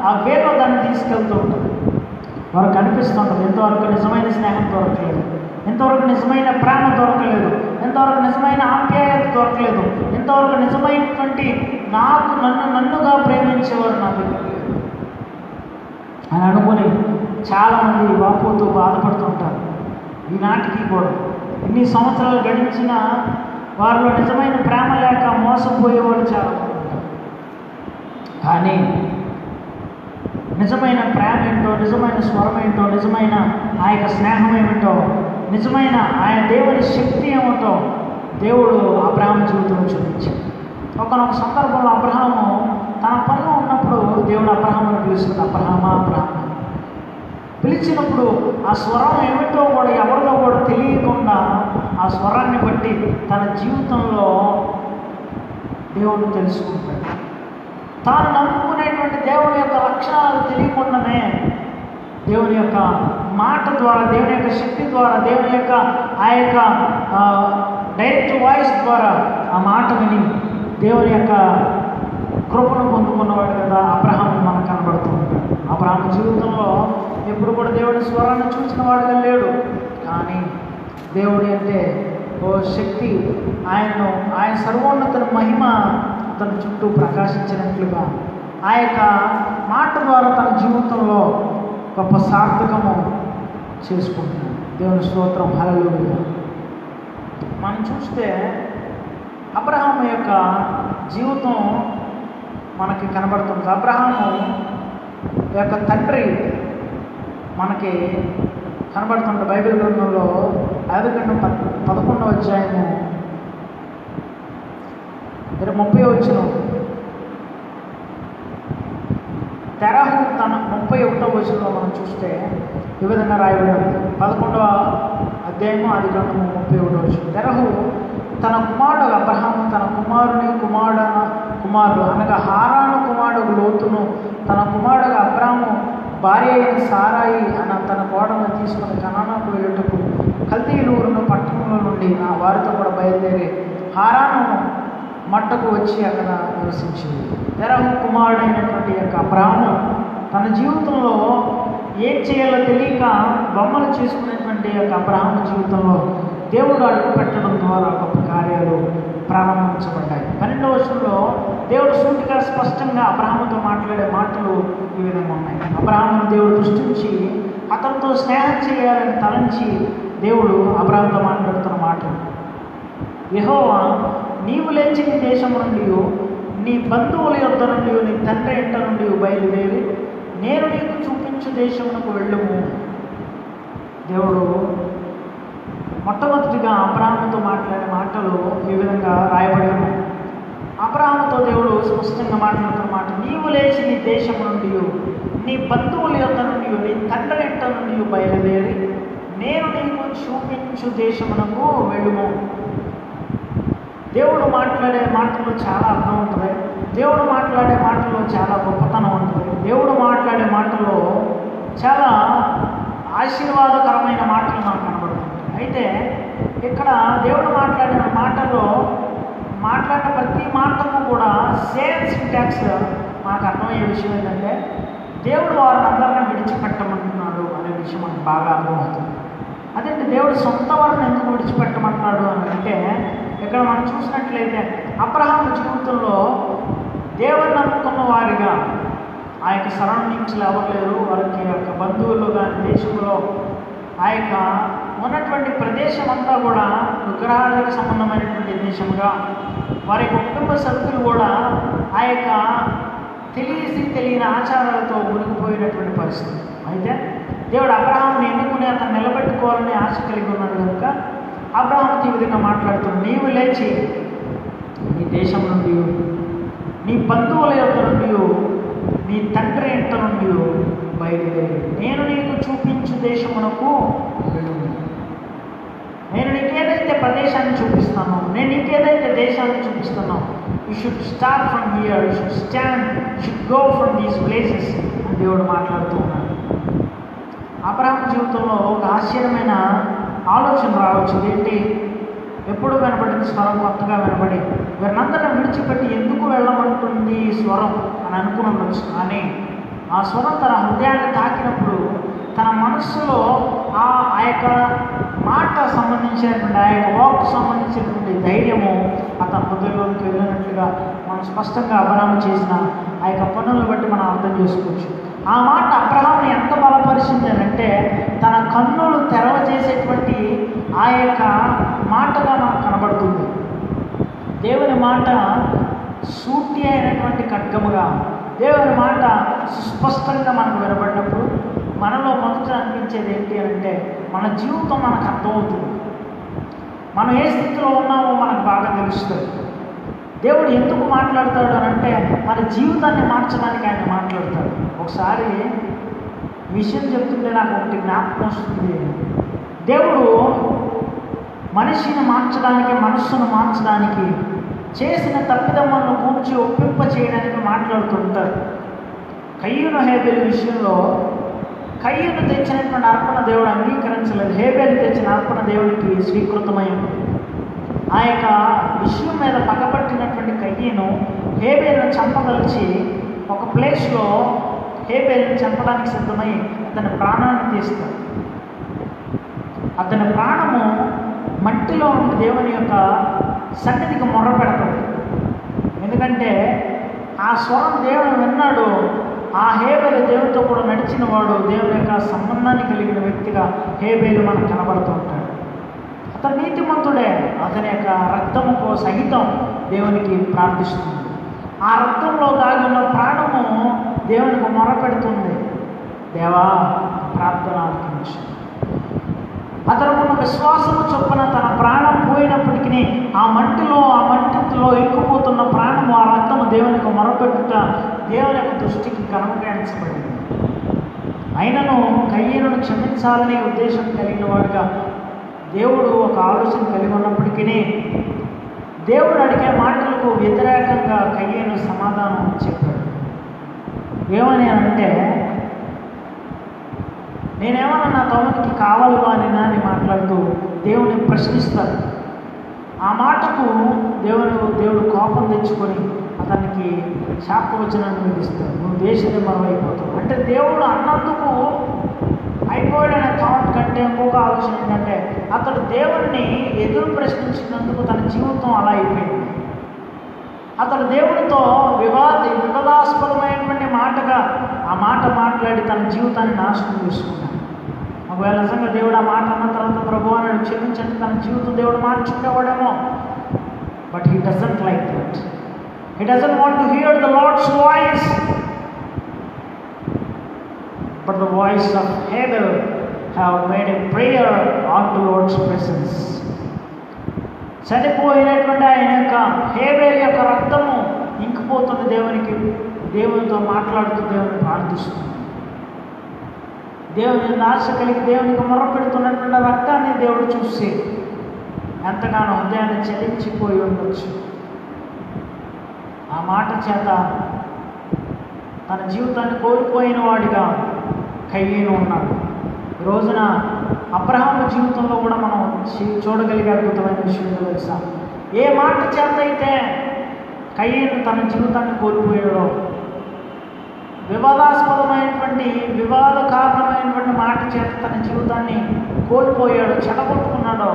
ఆ వేదోదాన్ని తీసుకెళ్తూ ఉంటుంది. వారికి కనిపిస్తుంటుంది ఎంతవరకు నిజమైన స్నేహం దొరకలేదు, ఎంతవరకు నిజమైన ప్రేమ దొరకలేదు, ఎంతవరకు నిజమైన ఆప్యాయత దొరకలేదు, ఎంతవరకు నిజమైనటువంటి నన్నుగా ప్రేమించేవారు నా దగ్గర లేదు అని అనుకుని చాలామంది వాపోతూ బాధపడుతుంటారు. ఈనాటికి కూడా ఇన్ని సంవత్సరాలు గడించిన వారిలో నిజమైన ప్రేమ లేక మోసపోయేవాళ్ళు చాలామంది ఉంటారు. కానీ నిజమైన ప్రేమ ఏంటో, నిజమైన స్వరం ఏంటో, నిజమైన స్నేహం ఏమిటో, నిజమైన దేవుని శక్తి ఏమిటో దేవుడు అబ్రహాము జీవితంలో చూపించాడు. ఒకనొక సందర్భంలో అబ్రహాము తన పనిలో ఉన్నప్పుడు దేవుడు అబ్రహామును పిలుస్తుంది, అబ్రహామా అబ్రహామా. పిలిచినప్పుడు ఆ స్వరం ఏమిటో కూడా ఎవరిలో కూడా తెలియకుండా ఆ స్వరాన్ని బట్టి తన జీవితంలో దేవుడు తెలుసుకుంటాడు. తాను నమ్ముకునేటువంటి దేవుని యొక్క లక్షణాలు తెలియకుండానే దేవుని యొక్క మాట ద్వారా, దేవుని యొక్క శక్తి ద్వారా, దేవుని యొక్క డైరెక్ట్ వాయిస్ ద్వారా ఆ మాట విని దేవుని యొక్క కృపను పొందుకున్నవాడు కదా అబ్రహాము మనకు కనబడుతూ ఉంటాడు. అబ్రహాము జీవితంలో ఎప్పుడు కూడా దేవుడి స్వరాన్ని చూసిన వాడుగా లేడు. కానీ దేవుడి అంటే ఓ శక్తి ఆయన సర్వోన్నత మహిమ అతని చుట్టూ ప్రకాశించినట్లుగా ఆ యొక్క మాట ద్వారా తన జీవితంలో గొప్ప సార్థకము చేసుకుంటున్నాడు. దేవుని స్తోత్రం, హల్లెలూయా. మనం చూస్తే అబ్రహాము యొక్క జీవితం మనకి కనబడుతుంది. అబ్రహాము యొక్క తండ్రి మనకి కనబడుతుంటే బైబిల్ గ్రంథంలో 11వ అధ్యాయము 30వ వచనం, తెరహు తన 31వ వచనంలో మనం చూస్తే ఈ విధంగా రాయబడింది. 11వ అధ్యాయము ఆది గ్రంథము 31వ వచనం. తెరహు తన కుమారుడు అబ్రహాము తన కుమారుడు అనగా హారాను కుమారుడు లోతును తన కుమారుడు అబ్రాము భార్య అయిన సారాయి అన్న తన కోడలను తీసుకుని కనానాకు వెళ్ళుటకు కల్దీలూరును పట్టణంలో నుండి నా వారితో కూడా బయలుదేరి హారాను మట్టకు వచ్చి అక్కడ నివసించింది. తెరహు కుమారుడైనటువంటి యొక్క అబ్రాము తన జీవితంలో ఏం చేయాలో తెలియక బొమ్మలు చేసుకునేటువంటి యొక్క అబ్రాహాము జీవితంలో దేవుడు అడుగు పెట్టడం ద్వారా గొప్ప కార్యాలు ప్రారంభించబడ్డాయి. 12వ వచనంలో దేవుడు సూటిగా స్పష్టంగా అబ్రహాముతో మాట్లాడే మాటలు ఈ విధంగా ఉన్నాయి. అబ్రహామును దేవుడు దృష్టించి అతనితో స్నేహం చేయాలని తలంచి దేవుడు అబ్రహాముతో మాట్లాడుతున్న మాటలు, యెహోవా నీవు లేచి నీ దేశం నుండి నీ బంధువుల యొద్ద నుండి నీ తండ్రి ఇంట నుండి బయలుదేరి నేను నీకు చూపించు దేశమునకు వెళ్ళుము. దేవుడు మొట్టమొదటిగా అబ్రహాముతో మాట్లాడే మాటలు ఈ విధంగా రాయబడి ఉన్నాయి. అబ్రహాముతో దేవుడు స్పష్టంగా మాట్లాడుతున్న మాట, నీవు లేచి నీ దేశం నుండి నీ బంధువుల యొద్ద నుండి నీ తండ్రి ఇంట నుండి బయలుదేరి నేను నీకు చూపించు దేశమునకు వెళ్ళుము. దేవుడు మాట్లాడే మాటల్లో చాలా అర్థం ఉంటుంది. దేవుడు మాట్లాడే మాటల్లో చాలా గొప్పతనం ఉంటుంది. దేవుడు మాట్లాడే మాటల్లో చాలా ఆశీర్వాదకరమైన మాటలు మనకు కనబడుతుంటాయి. అయితే ఇక్కడ దేవుడు మాట్లాడిన మాటల్లో మాట్లాడిన ప్రతి మాటకు కూడా సేమ్ సింటాక్స్ మనకు అర్థమయ్యే విషయం ఏంటంటే దేవుడు వారిని అందరినీ విడిచిపెట్టమంటున్నాడు అనే విషయం మనకు బాగా అర్థమవుతుంది. అదేంటి దేవుడు సొంత వారిని ఎందుకు విడిచిపెట్టమంటున్నాడు అని అంటే ఇక్కడ మనం చూసినట్లయితే అబ్రహాము జీవితంలో దేవుని నమ్ముకున్న వారిగా ఆ యొక్క సరౌండింగ్స్లో ఎవరు లేరు. వారికి యొక్క బంధువులు కానీ దేశంలో ఆ యొక్క ఉన్నటువంటి ప్రదేశం అంతా కూడా విగ్రహాలకు సంబంధమైనటువంటి దేశంగా వారి యొక్క కుటుంబ సభ్యులు కూడా ఆ యొక్క తెలియని ఆచారాలతో మునిగిపోయినటువంటి పరిస్థితి. అయితే దేవుడు అబ్రహాముని ఎన్నుకుని అతను నిలబెట్టుకోవాలని ఆశ కలిగి ఉన్నాడు కనుక అబ్రహాముతో ఈ విధంగా మాట్లాడుతున్నాడు, నీవు లేచి నీ దేశం నుండి నీ బంధువుల యొక్క నుండి నీ తండ్రి ఇంట నుండి బయలుదేరి నేను నీకు చూపించు దేశమునకు వెళ్ళు. నేను నీకేదైతే ప్రదేశాన్ని చూపిస్తానో, నేను నీకేదైతే దేశాన్ని చూపిస్తానో, you should start from here, you should stand, you should go from these places అని దేవుడు మాట్లాడుతూ ఉన్నాడు. అబ్రహాము జీవితంలో ఒక ఆశ్చర్యమైన ఆలోచన రావచ్చు. ఏంటి, ఎప్పుడు వినబడిన స్వరం కొత్తగా వినబడి వీరినందరిని విడిచిపెట్టి ఎందుకు వెళ్ళమంటుంది ఈ స్వరం అని అనుకుని ఉండొచ్చు. కానీ ఆ స్వరం తన హృదయాన్ని తాకినప్పుడు తన మనస్సులో ఆ యొక్క మాట సంబంధించినటువంటి ఆ యొక్క వాక్ సంబంధించినటువంటి ధైర్యము అతని హృదయంలోకి వెళ్ళినట్లుగా మనం స్పష్టంగా అబ్రహాము చేసిన ఆ యొక్క పనులను బట్టి మనం అర్థం చేసుకోవచ్చు. ఆ మాట అబ్రహాముని ఎంత బలపరిచింది అంటే తన కన్నులు తెరవజేసేటువంటి ఆ యొక్క మాటగా మనకు కనబడుతుంది. దేవుని మాట సూటి అయినటువంటి ఖడ్గముగా, దేవుని మాట సుస్పష్టంగా మనకు వినబడినప్పుడు మనలో మొదట అనిపించేది ఏంటి అంటే మన జీవితం మనకు అర్థమవుతుంది. మనం ఏ స్థితిలో ఉన్నామో మనకు బాగా తెలుస్తుంది. దేవుడు ఎందుకు మాట్లాడతాడు అని అంటే మన జీవితాన్ని మార్చడానికి ఆయన మాట్లాడతాడు. ఒకసారి విషయం చెప్తుంటే నాకు ఒకటి జ్ఞాపకం వస్తుంది. దేవుడు మనిషిని మార్చడానికి, మనస్సును మార్చడానికి, చేసిన తప్పిదమ్మలను కూర్చి ఒప్పింప చేయడానికి మాట్లాడుతుంటారు. కయ్యూను హేబేలు విషయంలో కయ్యూను తెచ్చినటువంటి అర్పణ దేవుడు అంగీకరించలేదు. హేబేలు తెచ్చిన అర్పణ దేవుడికి స్వీకృతమై ఉంది. ఆ యొక్క విషయం మీద పగబట్టినటువంటి కయ్యను హేబేలును చంపదలిచి ఒక ప్లేస్లో హేబేలును చంపడానికి సిద్ధమై అతని ప్రాణాన్ని తీస్తాడు. అతని ప్రాణము మట్టిలో ఉండి దేవుని యొక్క సన్నిధికి మొర్ర పెడతాడు. ఎందుకంటే ఆ స్వరం దేవుడు విన్నాడు. ఆ హేబేలు దేవునితో కూడా నడిచిన వాడు, దేవుని యొక్క సంబంధాన్ని కలిగిన వ్యక్తిగా హేబేలు మనకు కనబడుతూ ఉంటాడు. అతను నీతిమంతుడే. అతని యొక్క రక్తముకు సహితం దేవునికి ప్రార్థిస్తుంది. ఆ రక్తంలో దాగి ఉన్న ప్రాణము దేవునికి మొరపెడుతుంది, దేవా ప్రార్థన ఆలకించు. అతను ఉన్న విశ్వాసము చొప్పున తన ప్రాణం పోయినప్పటికీ ఆ మంటిలో ఎక్కుపోతున్న ప్రాణము, ఆ రక్తము దేవునికి మొరపెట్టుట దేవుని యొక్క దృష్టికి కనుమరించబడింది. అయినను కయ్యను క్షమించాలనే ఉద్దేశం కలిగిన వాడుగా దేవుడు ఒక ఆలోచన కలిగి ఉన్నప్పటికీ దేవుడు అడిగే మాటలకు వ్యతిరేకంగా కయ్యను సమాధానం చెప్పాడు. ఏమని అంటే, నేనేమన్నా నా తమ్ముడికి కావాలి వానినా అని మాట్లాడుతూ దేవుని ప్రశ్నిస్తాడు. ఆ మాటకు దేవుడు కోపం తెచ్చుకొని అతనికి శాపవచనాన్ని విధిస్తాడు. నువ్వు దేశమే మరవైపోతావు అంటే దేవుడు అన్నందుకు అయిపోయాడనే థాట్ కంటే ఇంకొక ఆలోచన ఏంటంటే, అతడు దేవుడిని ఎదురు ప్రశ్నించినందుకు తన జీవితం అలా అయిపోయింది. అతడు దేవుడితో వివాదాస్పదమైనటువంటి మాటగా ఆ మాట మాట్లాడి తన జీవితాన్ని నాశనం చేసుకున్నాడు. ఒకవేళ నిజంగా దేవుడు ఆ మాట అన్న తర్వాత ప్రభు అని క్షమించండి తన జీవితం దేవుడు మార్చుకునేవాడేమో. But he doesn't like that. He doesn't want to hear the Lord's voice, but the voice of Abel have made a prayer unto Lord's presence. చనిపోయినటువంటి ఆయన యొక్క హేబేలు యొక్క రక్తము ఇంకిపోతున్న దేవునితో మాట్లాడుతూ దేవుని ప్రార్థిస్తుంది. దేవుని ఆశ కలిగి దేవునికి మొరపెడుతున్నటువంటి రక్తాన్ని దేవుడు చూసి ఎంతగానో హృదయాన్ని చలించిపోయి ఉండొచ్చు. ఆ మాట చేత తన జీవితాన్ని కోల్పోయిన వాడిగా కయ్యను ఉన్నాడు. ఈ రోజున అబ్రహాము జీవితంలో కూడా మనం చూడగలిగే అద్భుతమైన విషయం తెలుసా? ఏ మాట చేత అయితే కయ్యను తన జీవితాన్ని కోల్పోయాడో, వివాదకారణమైనటువంటి మాట చేత తన జీవితాన్ని కోల్పోయాడో, చెడగొట్టుకున్నాడో,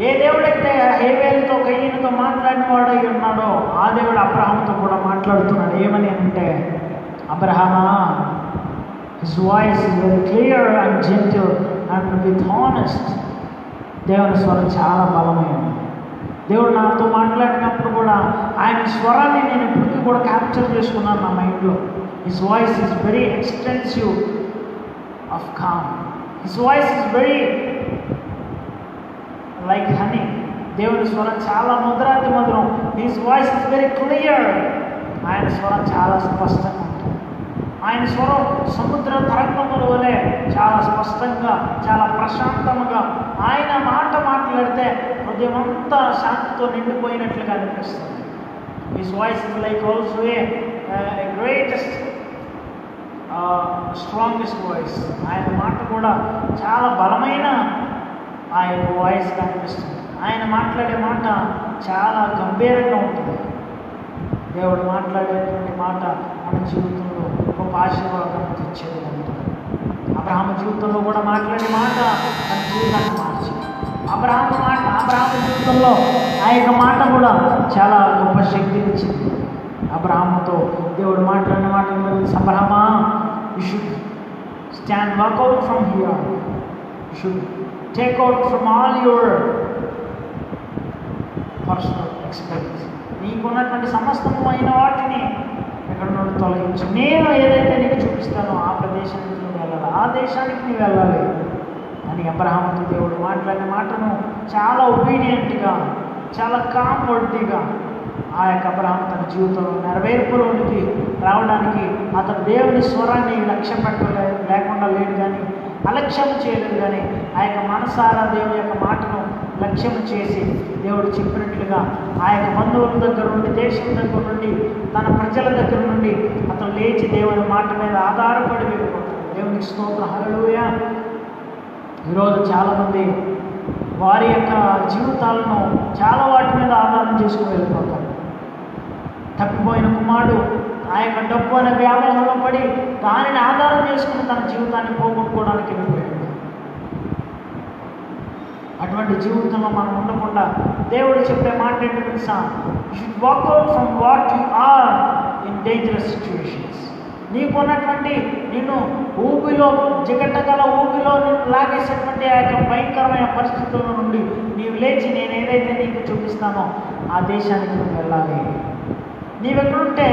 ఏ దేవుడైతే హేబేలుతో కయ్యనుతో మాట్లాడిన వాడై ఉన్నాడో ఆ దేవుడు అబ్రహాముతో కూడా మాట్లాడుతున్నాడు. ఏమని అంటే, అబ్రహామా, his voice is very clear and gentle and with honest. దేవుని స్వరం చాలా బలమైనది. దేవుడు నాతో మాట్లాడినప్పుడు కూడా ఆయన స్వరాన్ని నేను ఇప్పటికీ కూడా క్యాప్చర్ చేసుకున్నాను నా మైండ్లో. His voice is very extensive of calm. His voice is very like honey. దేవుని స్వరం చాలా మధురాతి మధురం. His voice is very clear. ఆయన స్వరం చాలా స్పష్టంగా ఉంటుంది. ఆయన స్వరం సముద్ర తరంగముల వలె చాలా స్పష్టంగా, చాలా ప్రశాంతముగా, ఆయన మాట మాట్లాడితే హృదయం అంతా శాంతితో నిండిపోయినట్లుగా అనిపిస్తుంది. His voice is like also a greatest strongest voice. ఆయన మాట కూడా చాలా బలమైన ఆయన వాయిస్ కనిపిస్తుంది. ఆయన మాట్లాడే మాట చాలా గంభీరంగా ఉంటుంది. దేవుడు మాట్లాడేటువంటి మాట మన జీవితంలో గొప్ప ఆశీర్వాదాన్ని తెచ్చేది ఉంటుంది. అబ్రహాము జీవితంలో కూడా మాట్లాడే మాట తన జీవితాన్ని మార్చింది. అబ్రహాము జీవితంలో ఆ యొక్క మాట కూడా చాలా గొప్ప శక్తిని ఇచ్చింది. అబ్రహాముతో దేవుడు మాట్లాడిన మాట అబ్రహామా, you should stand walk out from here, you should take out from all your personal expense. నీకున్నటువంటి సమస్తమైన వాటిని ఎక్కడ నుండి తొలగించు. నేను ఏదైతే నీకు చూపిస్తానో ఆ ప్రదేశానికి నువ్వు వెళ్ళాలి, ఆ దేశానికి నువ్వు వెళ్ళాలి అని అబ్రహాముతో దేవుడు మాట్లాడిన మాటను చాలా ఒబీడియంట్గా, చాలా కామ్వర్డ్గా ఆ యొక్క అబ్రహాము తన జీవితంలో నెరవేర్పులోనికి రావడానికి అతను దేవుని స్వరాన్ని లక్ష్యం లేకుండా లేడు, కానీ అలక్ష్యం చేయలేదు. కానీ ఆ యొక్క మనసారా దేవుని యొక్క మాటను లక్ష్యం చేసి దేవుడు చెప్పినట్లుగా ఆ యొక్క బంధువుల దగ్గర నుండి, దేశం దగ్గర నుండి, తన ప్రజల దగ్గర నుండి అతను లేచి దేవుని మాట మీద ఆధారపడి వెళ్ళిపోతాడు. దేవునికి స్తోత్రం, హల్లెలూయా. ఈరోజు చాలామంది వారి యొక్క జీవితాలను చాలా వాటి మీద ఆధారం చేసుకుని వెళ్ళిపోతారు. తప్పిపోయిన కుమారుడు ఆ యొక్క డబ్బు అనే వ్యామోహంలో పడి దానిని ఆధారం చేసుకుని తన జీవితాన్ని పోగొట్టుకోవడానికి వెళ్ళిపోయాడు. అటువంటి జీవితంలో మనం ఉండకుండా దేవుడు చెప్పే మాట ఏంటో తెలుసా? You should walk out from what you are in dangerous situations. నీకున్నటువంటి నిన్ను ఊపిలో జిగటగల ఊపిలో నిన్ను లాగేసేటువంటి ఆ యొక్క భయంకరమైన పరిస్థితుల నుండి నీవు లేచి నేను ఏదైతే నీకు చూపిస్తానో ఆ దేశానికి నువ్వు వెళ్ళాలి. నీవెక్కడుంటే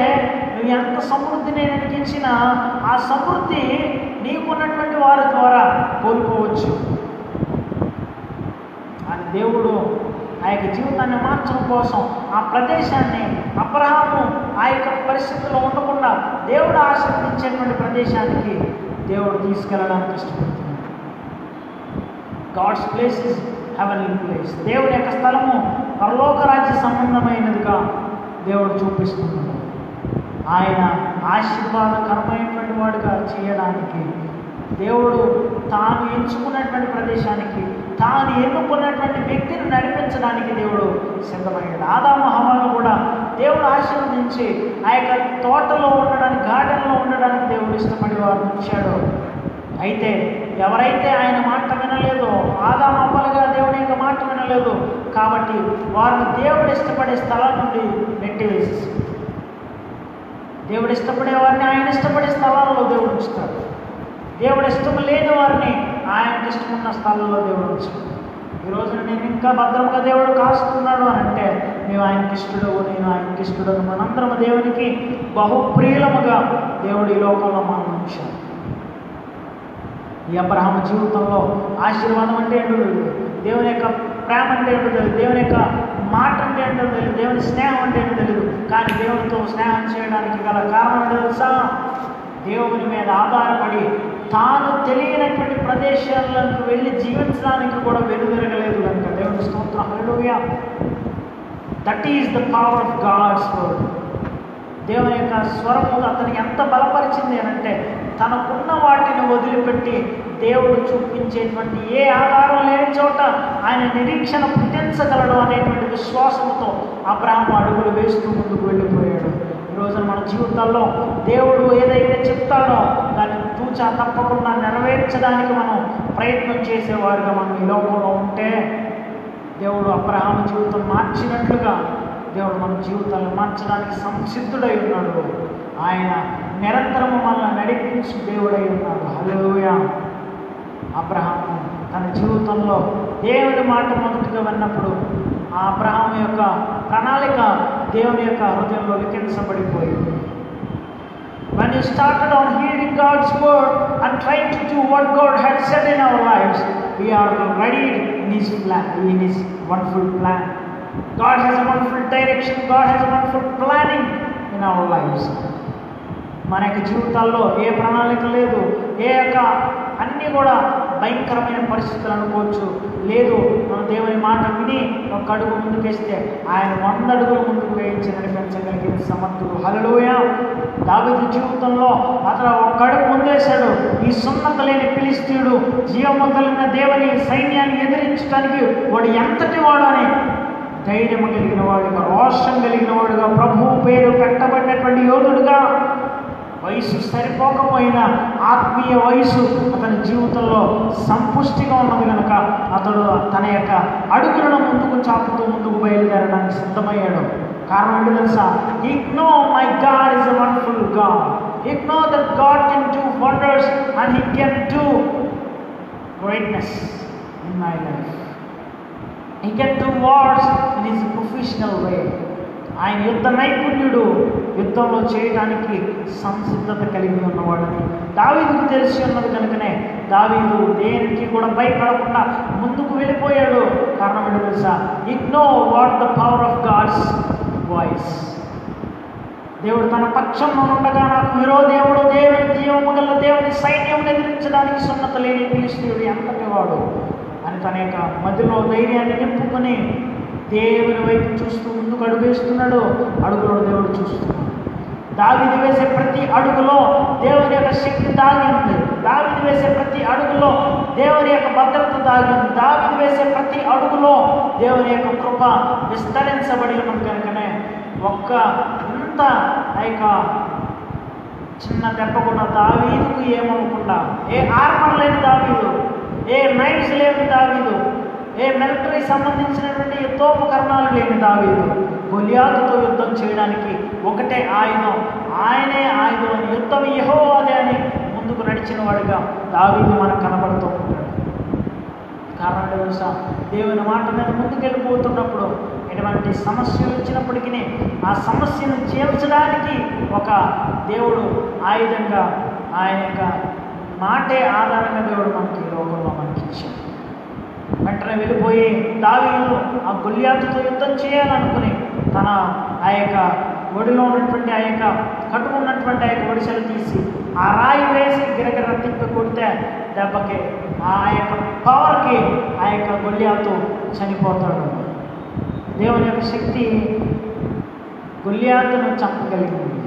నువ్వు ఎంత సమృద్ధిని నేను ఇచ్చినా ఆ సమృద్ధి నీకున్నటువంటి వారి ద్వారా కోల్పోవచ్చు. అని దేవుడు ఆ యొక్క జీవితాన్ని మార్చడం కోసం ఆ ప్రదేశాన్ని అబ్రహాము ఆ యొక్క పరిస్థితుల్లో ఉండకుండా దేవుడు ఆశీర్వదించేటువంటి ప్రదేశానికి దేవుడు తీసుకెళ్ళడానికి ఇష్టపడుతున్నాడు. God's place is heavenly place. దేవుడి యొక్క స్థలము పరలోక రాజ్య సంబంధమైనదిగా దేవుడు చూపిస్తున్నాడు. ఆయన ఆశీర్వాదకరమైనటువంటి వాడుగా చేయడానికి దేవుడు తాను ఎంచుకున్నటువంటి ప్రదేశానికి తాను ఎన్నుకున్నటువంటి వ్యక్తిని నడిపించడానికి దేవుడు సిద్ధమయ్యాడు. ఆదాము హవ్వను కూడా దేవుడు ఆశీర్వదించి ఆ యొక్క తోటలో ఉండడానికి, గార్డెన్లో ఉండడానికి దేవుడు ఇష్టపడి వారిని ఉంచాడు. అయితే ఎవరైతే ఆయన మాట వినలేదో, ఆదాము హవ్వలుగా దేవుని యొక్క మాట వినలేదు కాబట్టి వారిని దేవుడు ఇష్టపడే స్థలం నుండి నెట్టివేసేసి, దేవుడు ఇష్టపడే వారిని ఆయన ఇష్టపడే స్థలాల్లో దేవుడు ఉంచుతాడు. దేవుడు ఇష్టం లేని వారిని ఆయనకి ఇష్టమున్న స్థలంలో దేవుడు ఉంచుతాడు. ఈ రోజున నేను ఇంకా భద్రంగా దేవుడు కాస్తున్నాడు అని అంటే మేము ఆయనకి ఇష్టడు, నేను ఆయనకి ఇష్టడు, మనందరం దేవునికి బహుప్రియులముగా దేవుడు ఈ లోకంలో మనం ఉంచాడు. ఈ అబ్రహాము జీవితంలో ఆశీర్వాదం అంటే ఏంటో తెలియదు, దేవుని యొక్క ప్రేమ అంటే ఏంటో తెలియదు, దేవుని యొక్క మాట అంటే ఏంటో తెలియదు, దేవుని స్నేహం అంటే ఏంటో తెలియదు. కానీ దేవునితో స్నేహం చేయడానికి గల కారణం ఏంటో తెలుసా? దేవుని మీద ఆధారపడి తాను తెలియనటువంటి ప్రదేశాలకు వెళ్ళి జీవించడానికి కూడా వెనుదిరగలేదు కనుక దేవుని స్తోత్రం. Hallelujah. That is the power of God's word. దేవుని యొక్క స్వరము అతనికి ఎంత బలపరిచింది అని అంటే తనకున్న వాటిని వదిలిపెట్టి దేవుడు చూపించేటువంటి ఏ ఆధారం లేని చోట ఆయన నిరీక్షణ పుట్టించగలడు అనేటువంటి విశ్వాసంతో అబ్రహాము అడుగులు వేస్తూ ముందుకు వెళ్ళిపోయాడు. ఈరోజు మన జీవితాల్లో దేవుడు ఏదైతే చెప్తాడో దాన్ని తూచా తప్పకుండా నెరవేర్చడానికి మనం ప్రయత్నం చేసేవారుగా మనం ఈ లోకంలో ఉంటే దేవుడు అబ్రహాము జీవితం మార్చినట్లుగా దేవుడు మన జీవితాలను మార్చడానికి సంసిద్ధుడై ఉన్నాడు. ఆయన నిరంతరము మనల్ని నడిపించి దేవుడై ఉన్నాడు. హల్లెలూయా. అబ్రహాము తన జీవితంలో దేవుని మాట మొదటిగా విన్నప్పుడు ఆ అబ్రహాము యొక్క ప్రణాళిక దేవుని యొక్క హృదయంలో లిఖించబడిపోయింది. When you started on hearing God's word and trying to do what God had said in our lives, we are ready in His plan, in His wonderful plan. God has a wonderful direction, God has a wonderful planning in our lives. మన యొక్క జీవితాల్లో ఏ ప్రణాళిక లేదు, ఏ యొక్క అన్నీ కూడా భయంకరమైన పరిస్థితులు అనుకోవచ్చు. లేదు, మనం దేవుని మాట విని ఒక అడుగు ముందుకేస్తే ఆయన 100 అడుగులు ముందుకు వేయించి నడిపించగలిగిన సమర్థుడు. హల్లెలూయా. దావీదు జీవితంలో అతను ఒక అడుగు ముందేశాడు. ఈ సున్నత లేని ఫిలిష్తీయుడు జీవము కలిగిన దేవుని సైన్యాన్ని ఎదిరించడానికి వాడు ఎంతటి వాడు అని ధైర్యం కలిగిన వాడుగా, రోషం కలిగిన వాడుగా, ప్రభువు పేరు పెట్టబడినటువంటి యోధుడుగా, వయసు సరిపోకపోయినా ఆత్మీయ వయసు అతని జీవితంలో సంపుష్టిగా ఉన్నది కనుక అతడు తన యొక్క అడుగులను ముందుకు చాపుతూ ముందుకు బయలుదేరడానికి సిద్ధమయ్యాడు. కారణం ఏంటో తెలుసా? He know my God is a wonderful God. He know that God can do wonders and He can do greatness in my life. He can do wars in His professional way. ఆయన యుద్ధ నైపుణ్యుడు, యుద్ధంలో చేయడానికి సంసిద్ధత కలిగి ఉన్నవాడని దావీదుకు తెలిసి ఉన్నది కనుకనే దావీదు దేనికి కూడా భయపడకుండా ముందుకు వెళ్ళిపోయాడు. కారణం ఏంటో తెలుసా? Ignore what the power of God's voice. దేవుడు తన పక్షంలో ఉండగా నాకు విరోధేవుడు దేవుని జీవము గల దేవుని సైన్యం ఎదిరించడానికి సున్నత లేని ఫిలిష్తీయుడు ఎంతటి వాడు అని తన యొక్క మధ్యలో ధైర్యాన్ని నింపుకొని దేవుని వైపు చూస్తూ ముందుకు అడుగు వేస్తున్నాడు. అడుగులో దేవుడు చూస్తున్నాడు. దావీదు వేసే ప్రతి అడుగులో దేవుని యొక్క శక్తి దాగి ఉంది. దావీదు వేసే ప్రతి అడుగులో దేవుని యొక్క భద్రత దాగి ఉంది. దావీదు వేసే ప్రతి అడుగులో దేవుని యొక్క కృప విస్తరించబడి ఉన్నది కనుకనే ఒక్క ఇంత యొక్క చిన్న దెబ్బ కూడా దావీదుకు ఏమవ్వకుండా, ఏ ఆర్మర్ లేని దావీదు, ఏ నైట్స్ లేని దావీదు, ఏ మిలిటరీ సంబంధించినటువంటి యుద్ధోపకరణాలు లేని దావీదు గొలియాతుతో యుద్ధం చేయడానికి ఒకటే ఆయుధం, ఆయనే ఆయుధం, యుద్ధం యెహోవాదే అని ముందుకు నడిచిన వాడిగా దావీదు మనకు కనబడుతూ ఉంటాడు. కారణం తెలుసా? దేవుని మాట మీద ముందుకెళ్ళిపోతున్నప్పుడు ఎటువంటి సమస్య వచ్చినప్పటికీ ఆ సమస్యను చేర్చడానికి ఒక దేవుడు ఆయుధంగా ఆయన యొక్క మాటే ఆధారంగా దేవుడు మనకి లోకంలో మనకి ఇచ్చాడు. వెంటనే వెళ్ళిపోయి దావీదు ఆ గొలియాతుతో యుద్ధం చేయాలనుకుని తన ఆ యొక్క ఒడిలో ఉన్నటువంటి ఆ యొక్క కట్టుకున్నటువంటి ఆ యొక్క ఒడిసెలు తీసి ఆ రాయి వేసి గిరగిర తిప్పి కొడితే దెబ్బకి ఆ యొక్క పవర్కి ఆ యొక్క గొలియాతు చనిపోతాడు. దేవుని యొక్క శక్తి గొలియాతును చంపగలిగింది.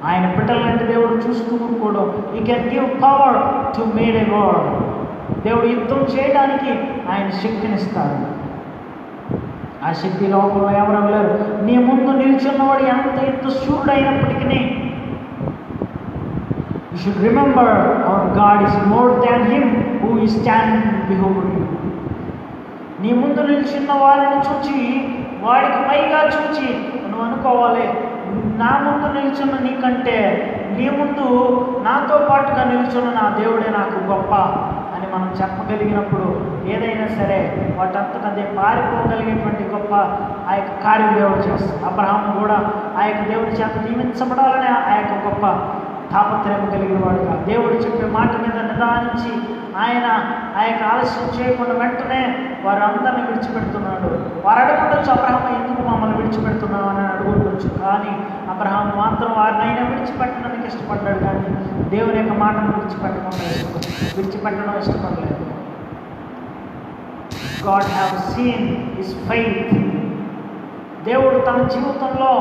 ఆయన బిడ్డలంటే దేవుడు చూస్తూ ఊరుకోవడం. ఈ can give power to made a war. దేవుడు యుద్ధం చేయడానికి ఆయన శక్తినిస్తాడు. ఆ శక్తి లోకంలో ఎవరు లేరు. నీ ముందు నిల్చున్నవాడు ఎంత శూరుడైనప్పటికీ you should remember our God is more than him who is standing before you. నీ ముందు నిల్చున్న వారిని చూచి వాడికి పైగా చూచి నువ్వు అనుకోవాలి, నా ముందు నిల్చున్న నీకంటే నీ ముందు నాతో పాటుగా నిల్చున్న నా దేవుడే నాకు గొప్ప అని మనం చెప్పగలిగినప్పుడు ఏదైనా సరే వాటంతటదే పారిపోగలిగేటువంటి గొప్ప ఆ యొక్క కార్యం దేవుడు చేస్తాడు. అబ్రహాము కూడా ఆ యొక్క దేవుడి చేత దీవించబడాలని ఆ యొక్క గొప్ప తాపత్రయం కలిగిన వాడుగా దేవుడు చెప్పే మాట మీద నిదానించి ఆయన ఆ యొక్క ఆలస్యం చేయకుండా వెంటనే వారు అందరినీ విడిచిపెడుతున్నాడు. వారు అడుగుండొచ్చు, అబ్రహాము ఎందుకు మమ్మల్ని విడిచిపెడుతున్నావు అని అడుగుండొచ్చు. కానీ అబ్రహాము మాత్రం వారినైనా విడిచిపెట్టడానికి ఇష్టపడ్డాడు, కానీ దేవుని యొక్క మాటను విడిచిపెట్టడం ఇష్టపడలేదు. God have seen his faith. దేవుడు తన జీవితంలో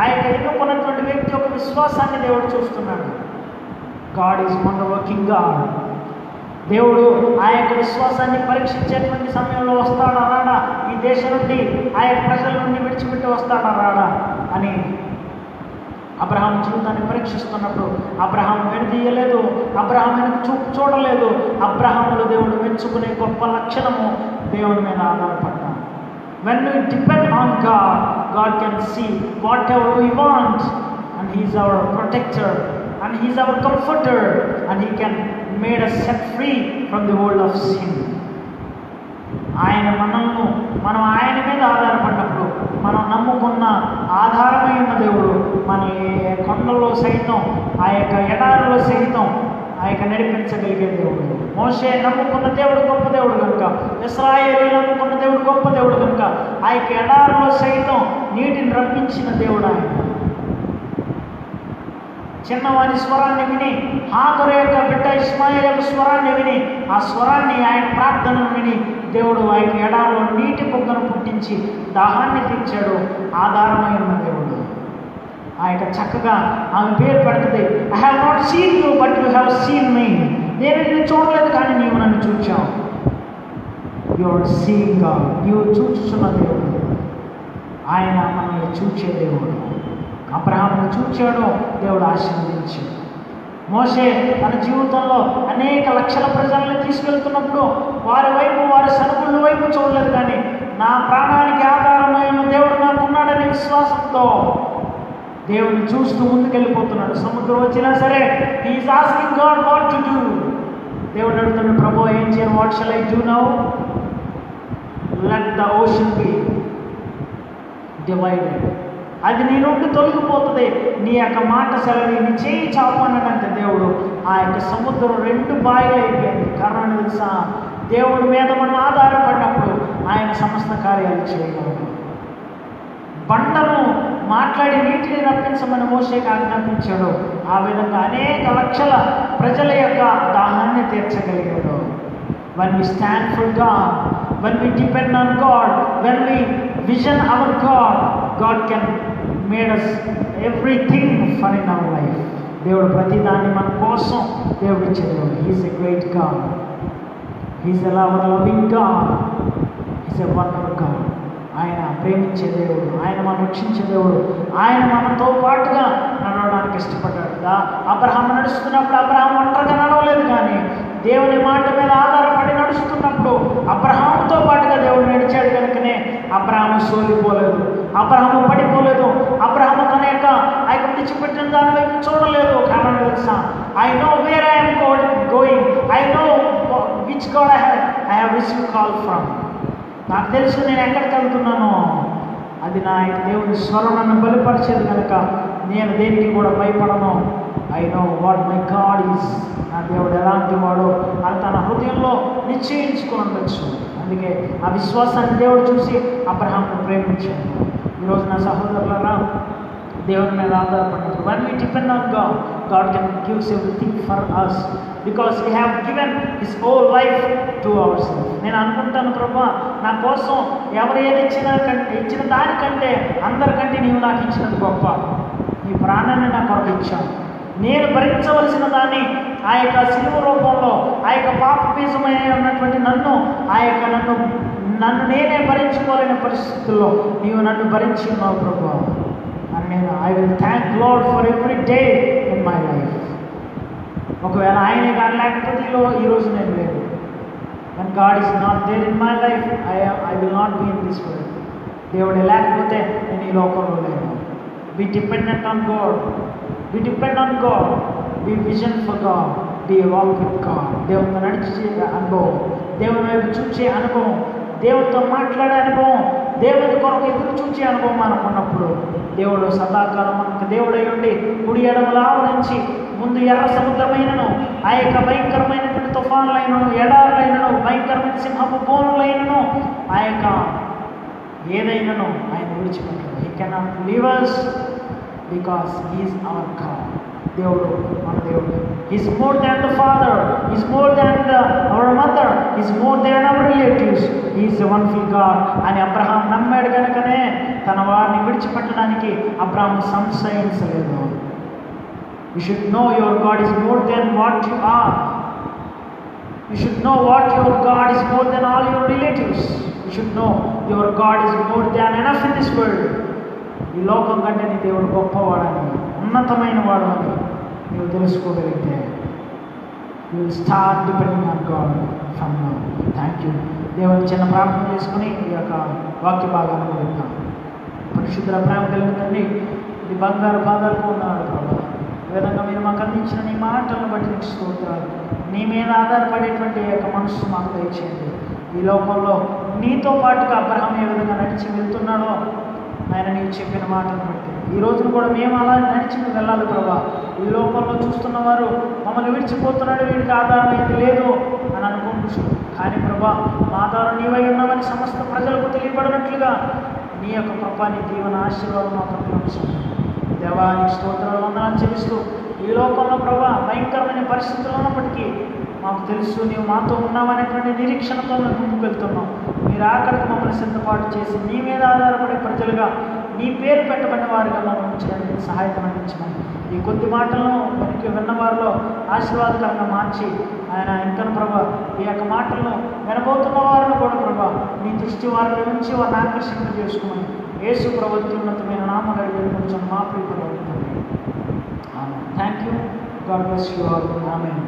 ఆ యొక్క ఎన్నుకున్నటువంటి వ్యక్తి యొక్క విశ్వాసాన్ని దేవుడు చూస్తున్నాడు. God is wonder working God. దేవుడు ఆ యొక్క విశ్వాసాన్ని పరీక్షించేటువంటి సమయంలో వస్తాడా రాడా, ఈ దేశం నుండి ఆ యొక్క ప్రజల నుండి విడిచిపెట్టి వస్తాడా రాడా అని అబ్రహాం జీవితాన్ని పరీక్షిస్తున్నప్పుడు అబ్రహాం వెనుదీయలేదు, అబ్రహాం చూడలేదు. అబ్రహాములో దేవుడు మెచ్చుకునే గొప్ప లక్షణము దేవుని మీద ఆధారపడ్డాడు. When we depend on God, God can see whatever we want, and He is our protector, and He is our comforter, and He can make us set free from the world of sin. ఆయన మనం ఆయన మీద ఆధారపడినప్పుడు, మనం నమ్ముకున్న ఆధారమైన దేవుడు మన కొండల్లో సైతం, ఆ యొక్క ఎడారిలో సైతం ఆ యొక్క నడిపించగలిగే దేవుడు. మోషే నమ్ముకున్న దేవుడు గొప్ప దేవుడు కనుక, ఇశ్రాయేలు నమ్ముకున్న దేవుడు గొప్ప దేవుడు కనుక ఆ యొక్క ఎడారిలో సైతం నీటిని రప్పించిన దేవుడు ఆయన. చిన్నవాని స్వరాన్ని విని, హాగరు యొక్క బిడ్డ ఇష్మాయేలు యొక్క స్వరాన్ని విని, ఆ స్వరాన్ని ఆయన ప్రార్థనను విని దేవుడు ఆ యొక్క ఎడారిలో నీటి బొగ్గను పుట్టించి దాహాన్ని తీర్చాడు. ఆధారమైన దేవుడు. ఆ యొక్క చక్కగా ఆమె పేరు పెడుతుంది, I have not seen you but you have seen me. నేను నిన్ను చూడలేదు కానీ నీవు నన్ను చూచావు. You are seeing God. నీవు చూచుచున్న దేవుడు. ఆయన మనల్ని చూచే దేవుడు. అబ్రహామును చూచాడు, దేవుడు ఆశీర్వదించాడు. మోషే తన జీవితంలో అనేక లక్షల ప్రజలను తీసుకెళ్తున్నప్పుడు వారి వైపు, వారి సరుకుల వైపు చూడలేదు, కానీ నా ప్రాణానికి ఆధారమైన దేవుడు నాకున్నాడనే విశ్వాసంతో దేవుడిని చూస్తూ ముందుకెళ్ళిపోతున్నాడు. సముద్రం వచ్చినా సరే he is asking God what to do. దేవుడు అడుగుతున్నాడు, ప్రభు ఏం చేయను, what shall I do now? Let the ocean be divided. అది నీ నుండి తొలగిపోతుంది, నీ యొక్క మాట సెలవు, నీ చేయి చాపు అన్నాడంటే దేవుడు ఆ యొక్క సముద్రం రెండు బాయిలు అయిపోయింది. కారణం తెలుసా? దేవుడి మీద మనం ఆధారపడినప్పుడు ఆయన సమస్త కార్యాలు చేయగలడు. బండను మాట్లాడి నీటిని రప్పించమని మోషేకి ఆజ్ఞాపించాడు. ఆ విధంగా అనేక లక్షల ప్రజల యొక్క దాహాన్ని తీర్చగలిగాడు. When we stand for God, when we depend on God, when we vision our God, God can make us everything fun in our life. దేవుడు ప్రతి దాన్ని మన కోసం దేవుడు ఇచ్చే దేవుడు. He's a great God, he's a loving God, he's a wonderful God. ఆయన ప్రేమించే దేవుడు, ఆయన మనం రక్షించే దేవుడు, ఆయన మనతో పాటుగా నడవడానికి ఇష్టపడ్డాడు. అబ్రహాం నడుస్తున్నప్పుడు అబ్రహాం ఒంటరిగా నడవలేదు, కానీ దేవుని మాట మీద ఆధారపడి నడుస్తున్నప్పుడు అబ్రహాముతో పాటుగా దేవుడు నడిచాడు. కనుకనే అబ్రహాము సోలిపోలేదు, అబ్రహాము పడిపోలేదు, అబ్రహాము తన యొక్క విడిచిపెట్టిన దాని వైపు చూడలేదు. కారణం తెలుసా? I know where I am going, I know which God I have received call from. నాకు తెలుసు నేను ఎక్కడికి వెళ్తున్నానో, అది నా యొక్క దేవుని స్వరం నన్ను బలిపరిచేది కనుక నేను దేనికి కూడా భయపడను. I know what my God is, నా దేవుడు ఎలాంటి వాడో అని తన హృదయంలో నిశ్చయించుకుని ఉండొచ్చు. అందుకే ఆ విశ్వాసాన్ని దేవుడు చూసి అబ్రహాంను ప్రేమించాడు. ఈరోజు నా సహోదరులారా, దేవుని మీద ఆధారపడినప్పుడు when we depend on God, God can gives everything for us because we have given His whole life to ourselves. నేను అనుకుంటాను, ప్రభా నా కోసం ఎవరు ఏది ఇచ్చిన దానికంటే అందరికంటే నీవు నాకు ఇచ్చినది గొప్ప. నీ ప్రాణాన్ని నా కొరకు ఇచ్చాను. నేను భరించవలసిన దాన్ని ఆ యొక్క శిలువ రూపంలో ఆ యొక్క పాప బీజమై ఉన్నటువంటి నన్ను నన్ను నేనే భరించుకోలేని పరిస్థితుల్లో నీవు నన్ను భరించి ఉన్నావు ప్రభా అని నేను I will thank lord for every day in my life. ఒకవేళ ఆయనే కానీ లేకపోతే ఈరోజు నేను లేదు. when God is not there in my life, I will not be in this world. దేవుడే లేకపోతే నేను ఈ లోకంలో లేను. Be dependent on God, be depend on God, be vision for God, be walk with God. దేవునితో నడిచే అనుభవం, దేవుని వైపు చూసే అనుభవం, దేవునితో మాట్లాడే అనుభవం, దేవుని కొరకు ఎదురు చూసే అనుభవం మనకు ఉన్నప్పుడు దేవుడు సదాకాలం మనకు దేవుడై ఉండి కుడి ఎడమల ఆవరించి ముందు ఎర్ర సముద్రమైనను ఆ యొక్క భయంకరమైనటువంటి తుఫాన్లైనను ఎడారులైనను భయంకరమైన సింహపు బోనులైనను ఆ యొక్క ఏదైనాను ఆయన విడిచిపెట్టాడు. He cannot leave us because he is our God. దేవుడు మన దేవుడు. He's more than the father, he's more than our mother, he's more than our relatives, he is a wonderful God అని అబ్రహాం నమ్మాడు. కనుకనే తన వారిని విడిచిపెట్టడానికి Abraham సంశయించలేదు. You should know your God is more than what you are. You should know what your God is more than all your relatives. You should know your God is more than enough in this world. ఈ లోకం కంటే నీ దేవుడు గొప్పవాడని, ఉన్నతమైన వాడు అని నీవు తెలుసుకోగలిగితే you will start depending on God from now. Thank you. దేవుని చిన్న ప్రార్థన చేసుకుని ఈ యొక్క వాక్య భాగాన్ని వింటాం. పరిశుద్ధ ప్రేమ కలిగిన తండ్రి, ఇది బంగారు పాదాలకు ఉన్నాడు ప్రభా. ఈ విధంగా మీరు మాకు అందించిన నీ మాటలను బట్టి నీకు స్తోత్రాలు. నీ మీద ఆధారపడేటువంటి యొక్క మనస్సు మాకు దయచేయండి. ఈ లోకంలో నీతో పాటుగా అబ్రహాం ఏ విధంగా నడిచి వెళ్తున్నాడో ఆయన నీవు చెప్పిన మాటను బట్టి ఈ రోజున కూడా మేము అలా నడిచి వెళ్ళాలి ప్రభా. ఈ లోకంలో చూస్తున్న వారు మమ్మల్ని విడిచిపోతున్నాడు, వీడికి ఆధారం ఏది లేదు అని అనుకుంటున్నారు. కానీ ప్రభా, మా ఆధారం నీవై ఉన్నామని సమస్త ప్రజలకు తెలియబడినట్లుగా నీ యొక్క కృప, నీ దీవెన ఆశీర్వాదం మా ప్రతి దేవానికి స్తోత్రాలు వందనాలు చెల్లిస్తూ ఈ లోకంలో ప్రభా భయంకరమైన పరిస్థితులు ఉన్నప్పటికీ మాకు తెలుసు నీవు మాతో ఉన్నామనేటువంటి నిరీక్షణతో మేము ముందుకు వెళ్తున్నాం. మీరు ఆఖరికి మమ్మల్ని సిద్ధపాటు చేసి నీ మీద ఆధారపడే ప్రజలుగా నీ పేరు పెట్టబడిన వారిగా మమ్మల్ని ఉంచడానికి సహాయతం అందించమని ఈ కొద్ది మాటలను మనకి విన్నవారిలో ఆశీర్వాదకరంగా మార్చి ఆయన ఇంకా ప్రభా ఈ యొక్క మాటలను వినబోతున్న వారిని కూడా ప్రభా నీ దృష్టి వారిని ఉంచి వారిని ఆకర్షణ చేసుకోమని యేసు ప్రభు ఉన్నతమైన నామం అడిగి కొంచెం మా ప్రియపడుతుంది. Thank you. God bless you all. Amen.